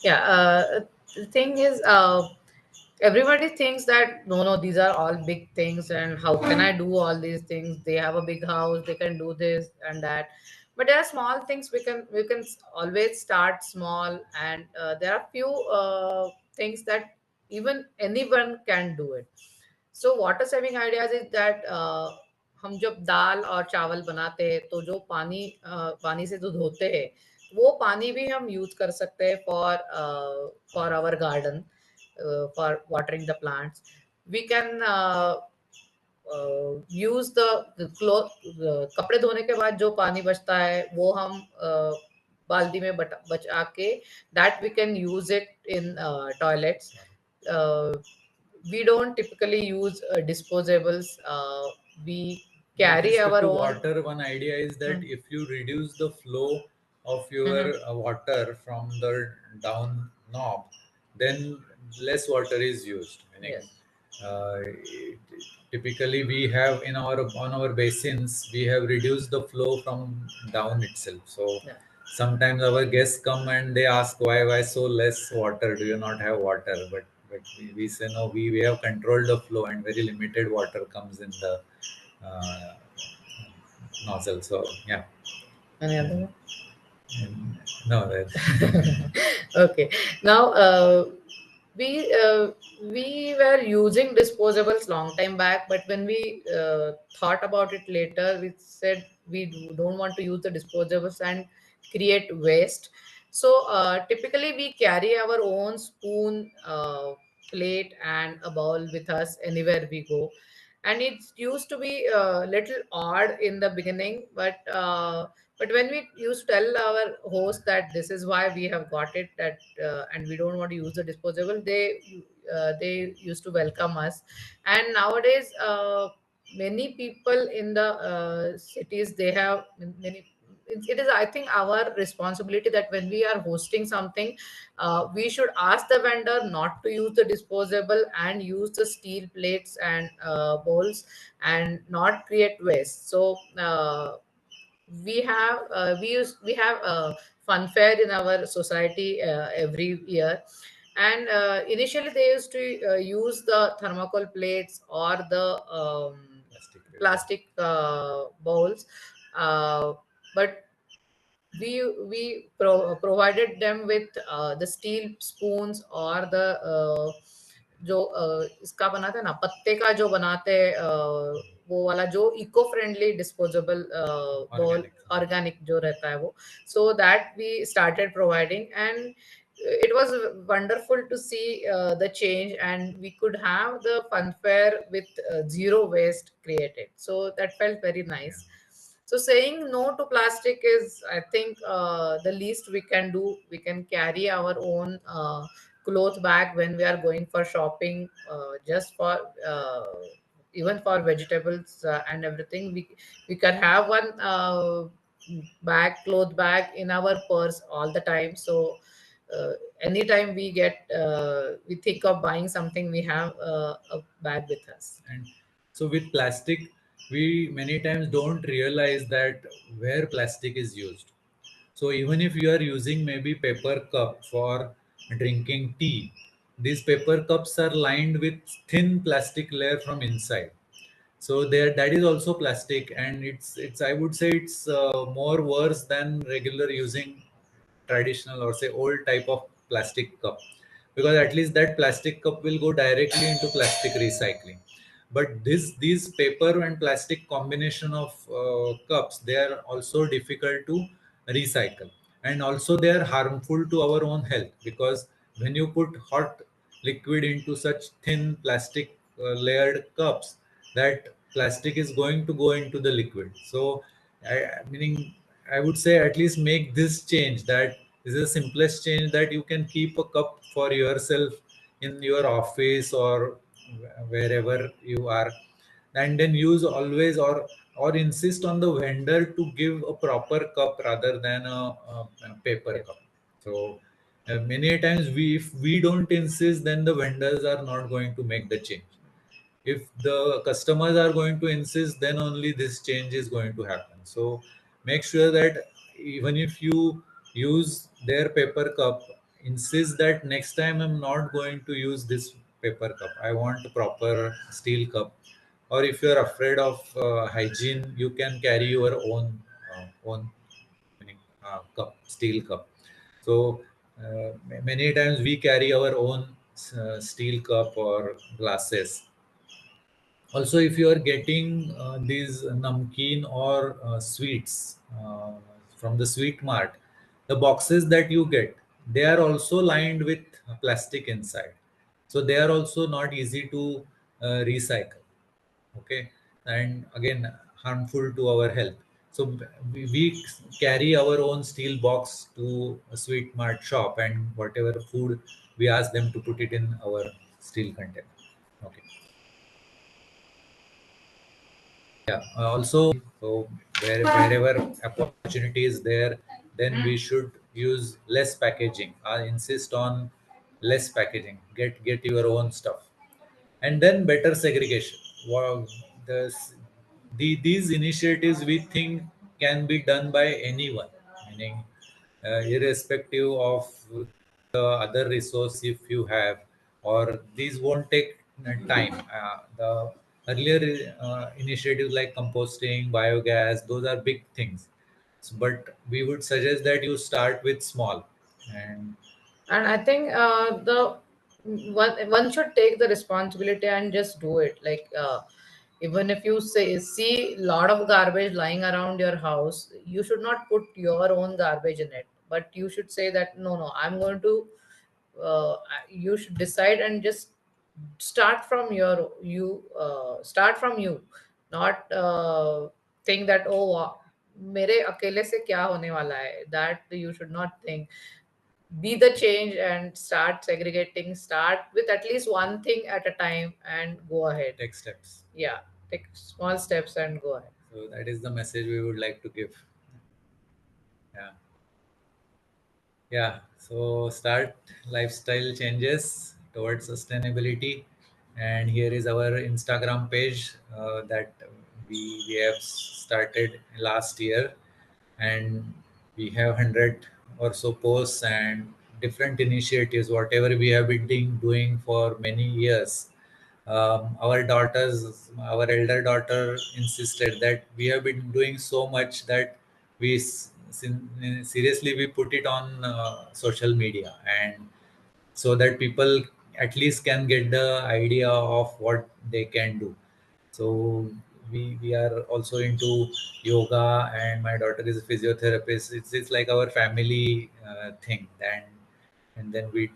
Yeah, the thing is, everybody thinks that no, these are all big things, and how can I do all these things? They have a big house, they can do this and that. But there are small things we can always start small, and there are few things that even anyone can do it. So water saving ideas is that हम जब दाल और चावल बनाते हैं तो जो पानी से जो धोते हैं वो पानी भी हम यूज कर सकते हैं for our garden for watering the plants we can use the cloth कपड़े धोने के बाद जो पानी बचता है वो हम बाल्टी में बचा के that we can use it in toilets we don't typically use disposables. We With carry respect our to own. water, one idea is that if you reduce the flow of your water from the down knob, then less water is used. Meaning, Yes. uh, typically we have in our on our basins we have reduced the flow from down itself. So Yeah. sometimes our guests come and they ask why so less water? Do you not have water? But we say no. We have controlled the flow and very limited water comes in the uh, nozzle. So yeah. Any other one? No, that Okay. Now, we uh, we were using disposables long time back, but when we thought about it later, we said we don't want to use the disposables and create waste. So typically, we carry our own spoon, plate, and a bowl with us anywhere we go. And it used to be a little odd in the beginning, but when we used to tell our host that this is why we have got it, that and we don't want to use the disposable, they used to welcome us. And nowadays, many people in the cities, they have many. It is, I think, our responsibility that when we are hosting something, we should ask the vendor not to use the disposable and use the steel plates and bowls and not create waste. So we have a fun fair in our society every year, and initially they used to use the thermocol plates or the plastic bowls, but we provided them with the steel spoons or the जो इसका बनाते हैं ना, पत्ते का जो बनाते हैं, वो वाला जो eco friendly disposable bowl organic जो रहता है वो, so that we started providing. And it was wonderful to see the change, and we could have the fun fair with zero waste created, so that felt very nice. So saying no to plastic is, I think, the least we can do. We can carry our own cloth bag when we are going for shopping, just for even for vegetables and everything, we can have one bag, cloth bag in our purse all the time. So anytime we think of buying something, we have a bag with us. And so with plastic, we many times don't realize that where plastic is used. So even if you are using maybe paper cup for drinking tea, these paper cups are lined with thin plastic layer from inside. So there, that is also plastic, and it's I would say it's more worse than regular using traditional or say old type of plastic cup, because at least that plastic cup will go directly into plastic recycling. But these paper and plastic combination of cups, they are also difficult to recycle, and also they are harmful to our own health, because when you put hot liquid into such thin plastic layered cups, that plastic is going to go into the liquid. So meaning I would say at least make this change, that this is the simplest change, that you can keep a cup for yourself in your office or wherever you are, and then use always, or insist on the vendor to give a proper cup rather than a paper cup. So many times if we don't insist, then the vendors are not going to make the change. If the customers are going to insist, then only this change is going to happen. So make sure that even if you use their paper cup, insist that next time I'm not going to use this paper cup, I want a proper steel cup. Or if you're afraid of hygiene, you can carry your own meaning, cup, steel cup. So many times we carry our own steel cup or glasses. Also, if you are getting these namkeen or sweets from the sweet mart, the boxes that you get, they are also lined with plastic inside. So they are also not easy to recycle. Okay, and again harmful to our health. So we carry our own steel box to a sweet mart shop, and whatever food we ask them to put it in our steel container. Okay. Yeah. Also, so wherever opportunity is there, then we should use less packaging. I insist on less packaging. Get your own stuff, and then better segregation. Wow, the, these initiatives we think can be done by anyone, meaning irrespective of the other resource if you have, or these won't take time. The earlier initiatives like composting, biogas, those are big things. But we would suggest that you start with small, and And I think the one should take the responsibility and just do it. Like even if you see a lot of garbage lying around your house, you should not put your own garbage in it, but you should say that no, I'm going to. You should decide and just start from you, not think that मेरे अकेले से क्या होने वाला है. That you should not think. Be the change and start segregating. Start with at least one thing at a time and go ahead. take steps. Yeah, take small steps and go ahead. So that is the message we would like to give. Yeah. Yeah, so start lifestyle changes towards sustainability. And here is our Instagram page that we have started last year. And we have 100 or so posts and different initiatives, whatever we have been doing for many years. Our elder daughter insisted that we have been doing so much that seriously we put it on social media, and so that people at least can get the idea of what they can do. So we are also into yoga, and my daughter is a physiotherapist. It's like our family thing. And then we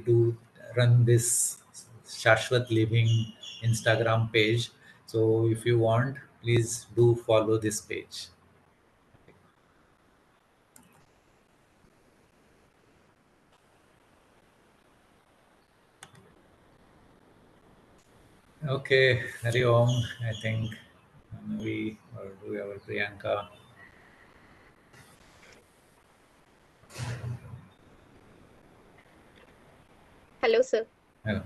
do run this Shashwat Living Instagram page. So if you want, please do follow this page. Okay, Hari Om. I think we or do we have Priyanka? Hello, sir. Hello.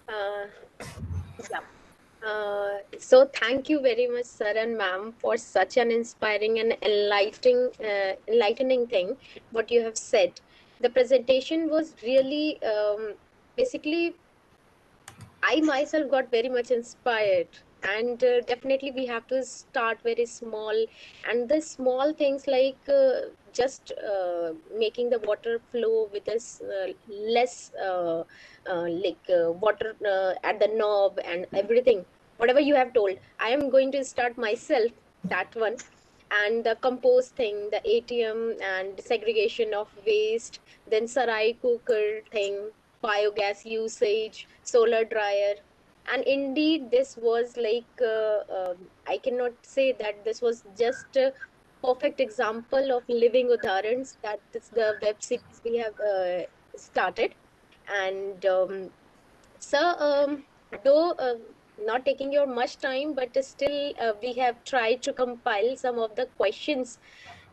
Uh, yeah. So thank you very much, sir and ma'am, for such an inspiring and enlightening thing what you have said. The presentation was really basically I myself got very much inspired, and definitely we have to start very small, and the small things like just making the water flow with us less water at the knob and everything. Whatever you have told, I am going to start myself that one. And the compost thing, the ATM and segregation of waste, then sarai cooker thing, biogas usage, solar dryer. And indeed, this was like, I cannot say that this was just a perfect example of living Udharans. That is the web series we have started. And so, though not taking your much time, but still we have tried to compile some of the questions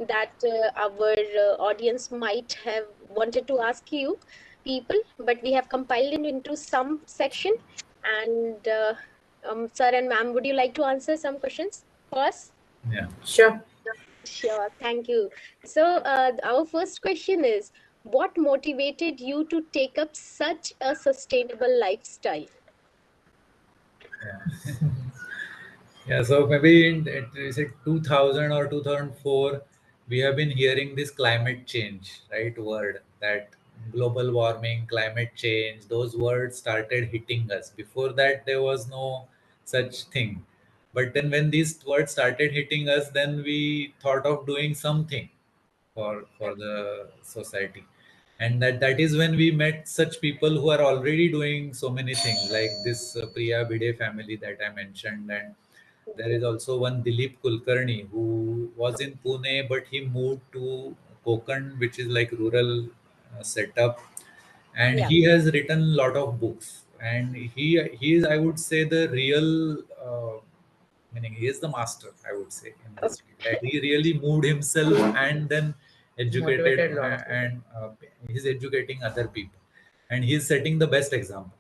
that our audience might have wanted to ask you people, but we have compiled it into some section. And sir and ma'am, would you like to answer some questions for us? Yeah. Sure. Sure, thank you. So our first question is, what motivated you to take up such a sustainable lifestyle? Yeah. Yeah, so maybe is it 2000 or 2004, we have been hearing this climate change, right? Word that global warming, climate change, those words started hitting us. Before that, there was no such thing. But then when these words started hitting us, then we thought of doing something for the society, and that is when we met such people who are already doing so many things, like this Priya Bide family that I mentioned. And there is also one Dilip Kulkarni who was in Pune, but he moved to Konkan, which is like rural setup, and Yeah. he has written a lot of books. And he is, I would say, the real meaning he is the master, I would say, in this field. That he really moved himself and then educated, Motivated a lot of people. and he's educating other people, and he's setting the best example.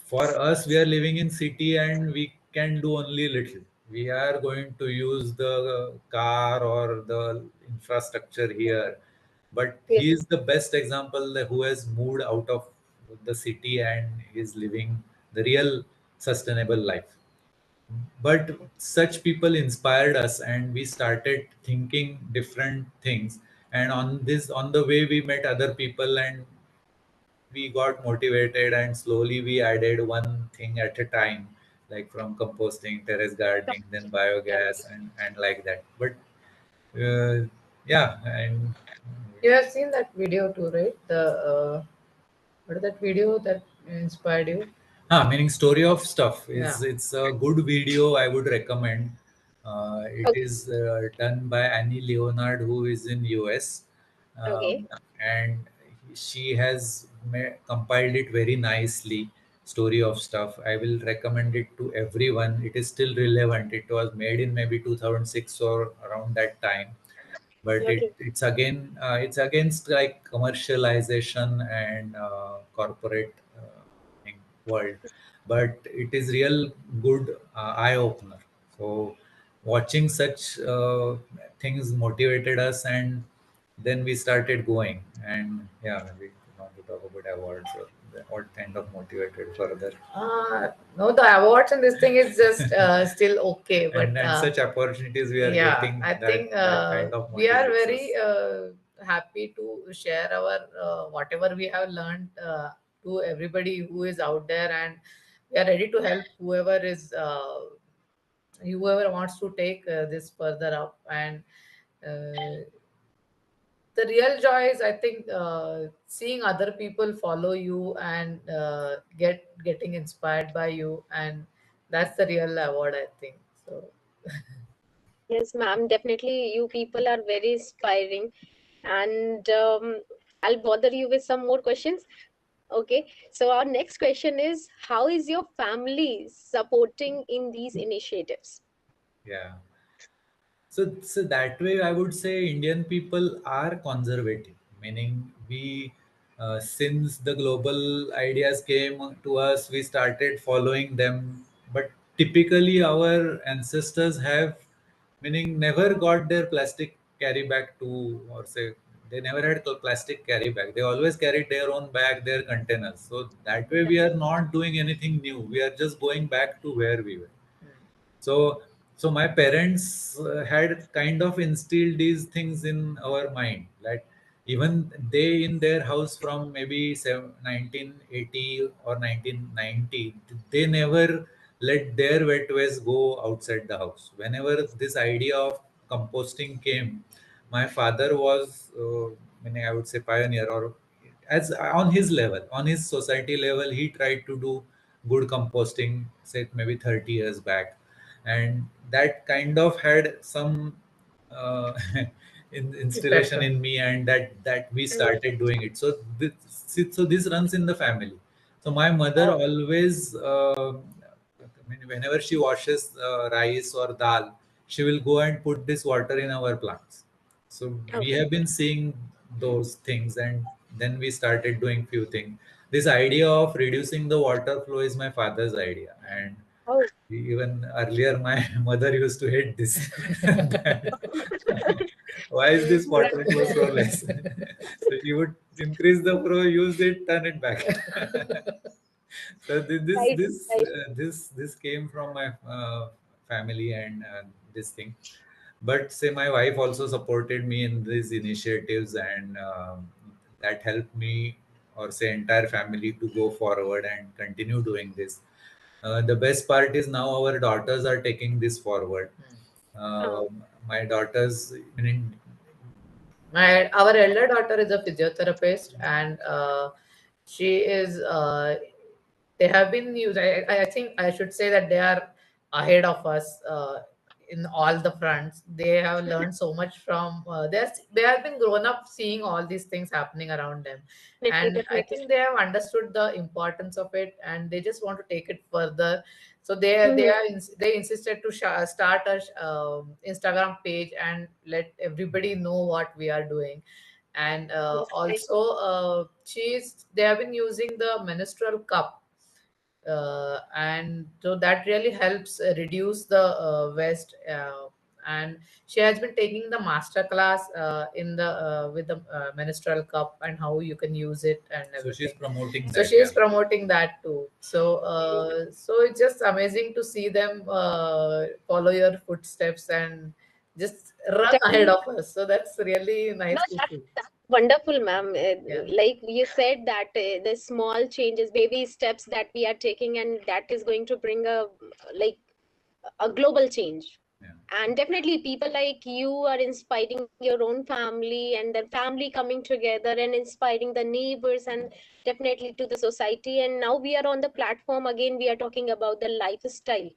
For us, we are living in city and we can do only little. We are going to use the car or the infrastructure here, but Yes. he is the best example who has moved out of the city and is living the real sustainable life. But such people inspired us, and we started thinking different things. And on the way, we met other people, and we got motivated, and slowly we added one thing at a time, like from composting, terrace gardening, then Yeah. biogas, and like that. But uh, yeah, and You have seen that video too, right? The what is that video that inspired you? meaning story of stuff Yeah. is, it's a good video. I would recommend. It Okay. is done by Annie Leonard, who is in US, Okay. and she has compiled it very nicely. Story of stuff. I will recommend it to everyone. It is still relevant. It was made in maybe 2006 or around that time, but Okay. it's against like commercialization and corporate world, but it is real good eye opener. So watching such things motivated us, and then we started going. And yeah, we want to talk about awards or what kind of motivated further. No, the awards and this thing is just still okay, but And such opportunities we are yeah, getting, I that think that kind of we are motivates very us. happy to share our whatever we have learned to everybody who is out there, and we are ready to help whoever wants to take this further up. And uh, the real joy is, I think, seeing other people follow you and getting inspired by you, and that's the real award, I think. So Yes, ma'am. Definitely, you people are very inspiring. And I'll bother you with some more questions. Okay, so our next question is, how is your family supporting in these initiatives? Yeah. So that way, I would say Indian people are conservative, meaning we, since the global ideas came to us, we started following them. But typically, our ancestors have, meaning never got their plastic carry bag to, or say, they never had plastic carry bag. They always carried their own bag, their containers. So that way, we are not doing anything new. We are just going back to where we were. So so my parents had kind of instilled these things in our mind, that even they in their house from maybe 1980 or 1990, they never let their wet waste go outside the house. Whenever this idea of composting came, my father was, meaning I would say, pioneer, or as on his level, on his society level, he tried to do good composting, say maybe 30 years back, and that kind of had some uh, Effect installation on. in me, and that we Mm. started doing it. So this runs in the family. So my mother Oh, always, I mean, whenever she washes rice or dal, she will go and put this water in our plants. So we okay. have been seeing those things, and then we started doing few things. This idea of reducing the water flow is my father's idea, and Oh, even earlier my mother used to hate this. That, why is this water flow so less? So she would increase the flow, use it, turn it back. So this right, this right. this came from my family, and this thing. But say my wife also supported me in these initiatives, and that helped me, or say entire family, to go forward and continue doing this. The best part is now our daughters are taking this forward. uh, Oh, my daughters, I mean, Our elder daughter is a physiotherapist, and she is. They have been used. I think I should say that they are ahead of us in all the fronts. They have learned so much from. They have been grown up seeing all these things happening around them, definitely, and I definitely. think they have understood the importance of it, and they just want to take it further. So Mhm. they insisted to start a Instagram page and let everybody know what we are doing. And That's great. also, they have been using the menstrual cup, and so that really helps reduce the waste. And she has been taking the master class in the with the menstrual cup, and how you can use it and so she's everything. promoting So that. she Yeah. is promoting that too. So it's just amazing to see them follow your footsteps and just run ahead Definitely. of us. So that's really No, nice to see. that's wonderful, ma'am. Yeah. Like you said that the small changes, baby steps that we are taking, and that is going to bring a like a global change. Yeah. And definitely, people like you are inspiring your own family, and the family coming together and inspiring the neighbors, and definitely to the society. And now we are on the platform again. We are talking about the lifestyle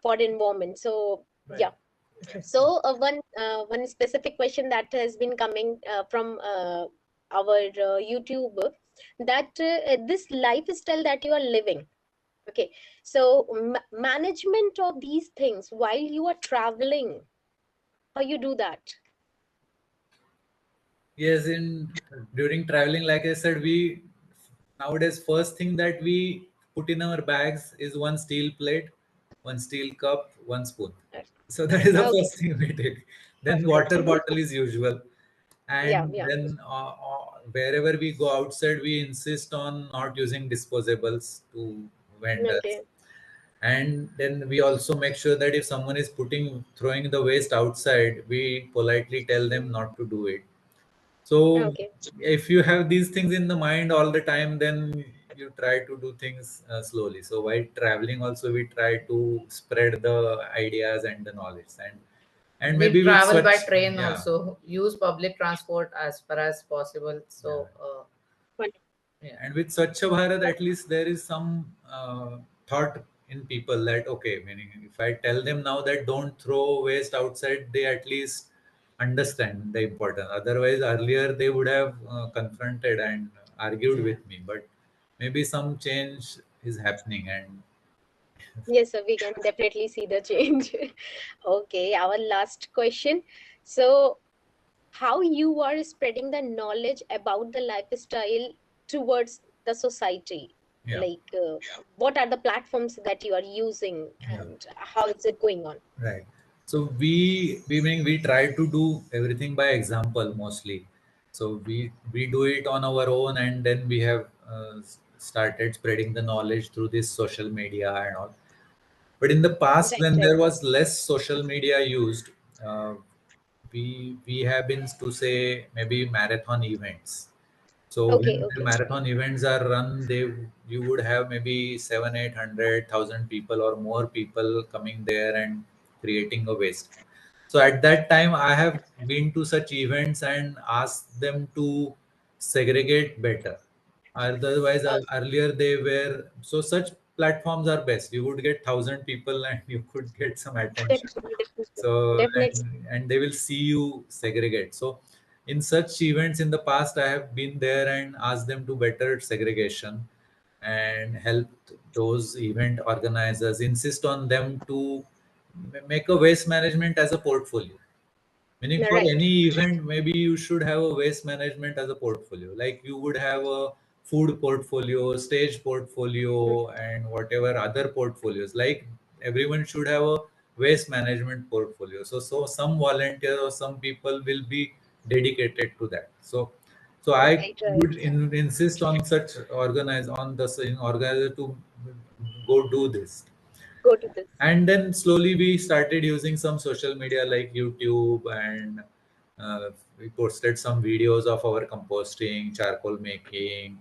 for environment. So Right. yeah. So one specific question that has been coming from our YouTube, that this lifestyle that you are living. Okay, so management of these things while you are traveling, how you do that? Yes, in during traveling, like I said, we nowadays first thing that we put in our bags is one steel plate, one steel cup, one spoon. So that is the Okay, first thing we take. Then perfect. water bottle is usual, Yeah, and yeah. then wherever we go outside, we insist on not using disposables to vendors. Okay, And then we also make sure that if someone is throwing the waste outside, we politely tell them not to do it. So okay. if you have these things in the mind all the time, then you try to do things slowly. So while traveling, also we try to spread the ideas and the knowledge, and We maybe with travel by such, train yeah, also. Use public transport as far as possible. yeah. So, yeah. And with Swachh Bharat, at least there is some thought in people that, okay, meaning if I tell them now that don't throw waste outside, they at least understand the importance. Otherwise, earlier they would have confronted and argued with me, but maybe some change is happening. And Yes, sir, we can definitely see the change. Okay, our last question. So, how you are spreading the knowledge about the lifestyle towards the society? yeah, Like, what are the platforms that you are using, yeah. and how is it going on? Right. So we try to do everything by example mostly. So we do it on our own, and then we have started spreading the knowledge through this social media and all. But in the past, Right, when right. there was less social media used, uh, we have been to say maybe marathon events. So Okay, when the okay. marathon events are run, you would have maybe 700,000 800,000 people or more people coming there and creating a waste. So at that time, I have been to such events and asked them to segregate better. Otherwise, Oh, earlier they were, so such platforms are best. You would get 1,000 people and you could get some attention. definitely, So definitely. and they will see you segregate. So in such events in the past, I have been there and asked them to better segregation and help those event organizers, insist on them to make a waste management as a portfolio. Meaning for Right. any event, maybe you should have a waste management as a portfolio. Like you would have a food portfolio, stage portfolio, and whatever other portfolios. Like everyone should have a waste management portfolio. So some volunteer or some people will be dedicated to that. So I Right, right. would insist on such organizer to go do this. Go to this. And then slowly we started using some social media like YouTube, and we posted some videos of our composting, charcoal making,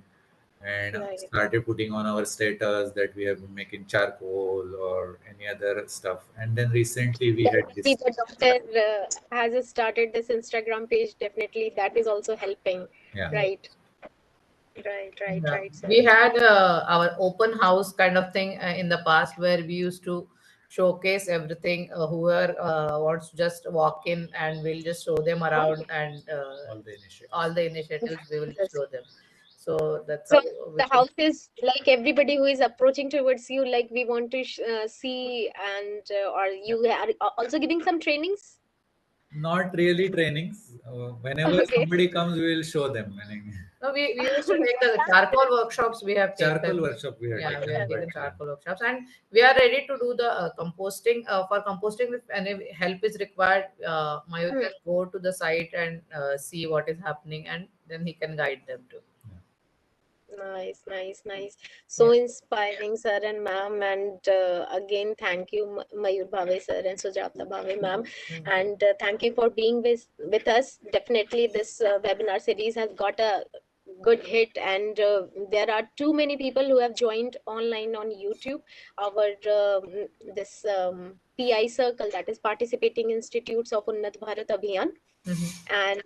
and Right. started putting on our status that we have been making charcoal or any other stuff. And then recently we had Definitely, this. the doctor has started this Instagram page. Definitely, that is also helping. Yeah, Right, right, right, Yeah. right, sir. We had our open house kind of thing in the past where we used to showcase everything. Whoever wants to just walk in and we'll just show them around, and all the initiatives. all the initiatives we will just Yes. show them. So that's So how we the should. house is like everybody who is approaching towards you, like we want to see, and or you are also giving some trainings. Not really trainings. Whenever Okay. somebody comes, we will show them. Meaning, No, we used to take the charcoal workshops. We have charcoal taken. workshop we have Yeah, we taken, have but taken charcoal workshops, and we are ready to do the composting. For composting, if any help is required, Mayur Hmm. can go to the site and see what is happening, and then he can guide them too. Nice, nice, nice. Yeah. So inspiring, sir and ma'am. And again, thank you, Mayur Bhave, sir, and Sujata Bhave, ma'am. Thank you. And thank you for being with us. Definitely, this webinar series has got a good hit, and there are too many people who have joined online on YouTube. Our this PI circle, that is Participating Institutes of Unnat Bharat Abhiyan, Mhm. and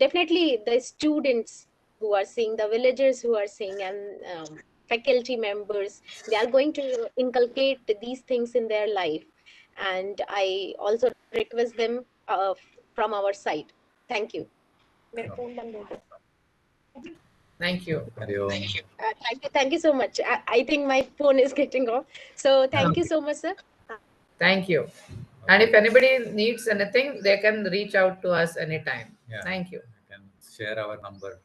definitely the students who are seeing, the villagers who are seeing, and faculty members, they are going to inculcate these things in their life, and I also request them from our side. Thank you. मेरा phone बंद हो गया. Thank you. Hari Om. Thank you so much. I think my phone is getting off, so thank you Okay. so much, sir. Thank you. And if anybody needs anything, they can reach out to us anytime. Yeah, Thank you. you can share our number.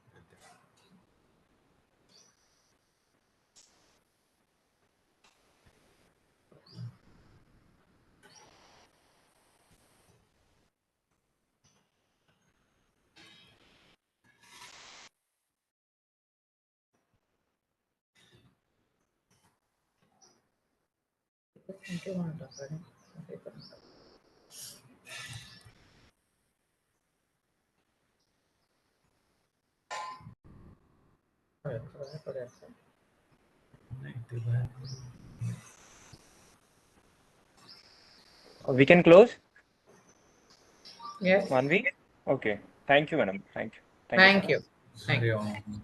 Thank you. We can close Yes. one week. Okay. Thank you, madam. Thank you. Thank sir. you. Thank Hari you. Om.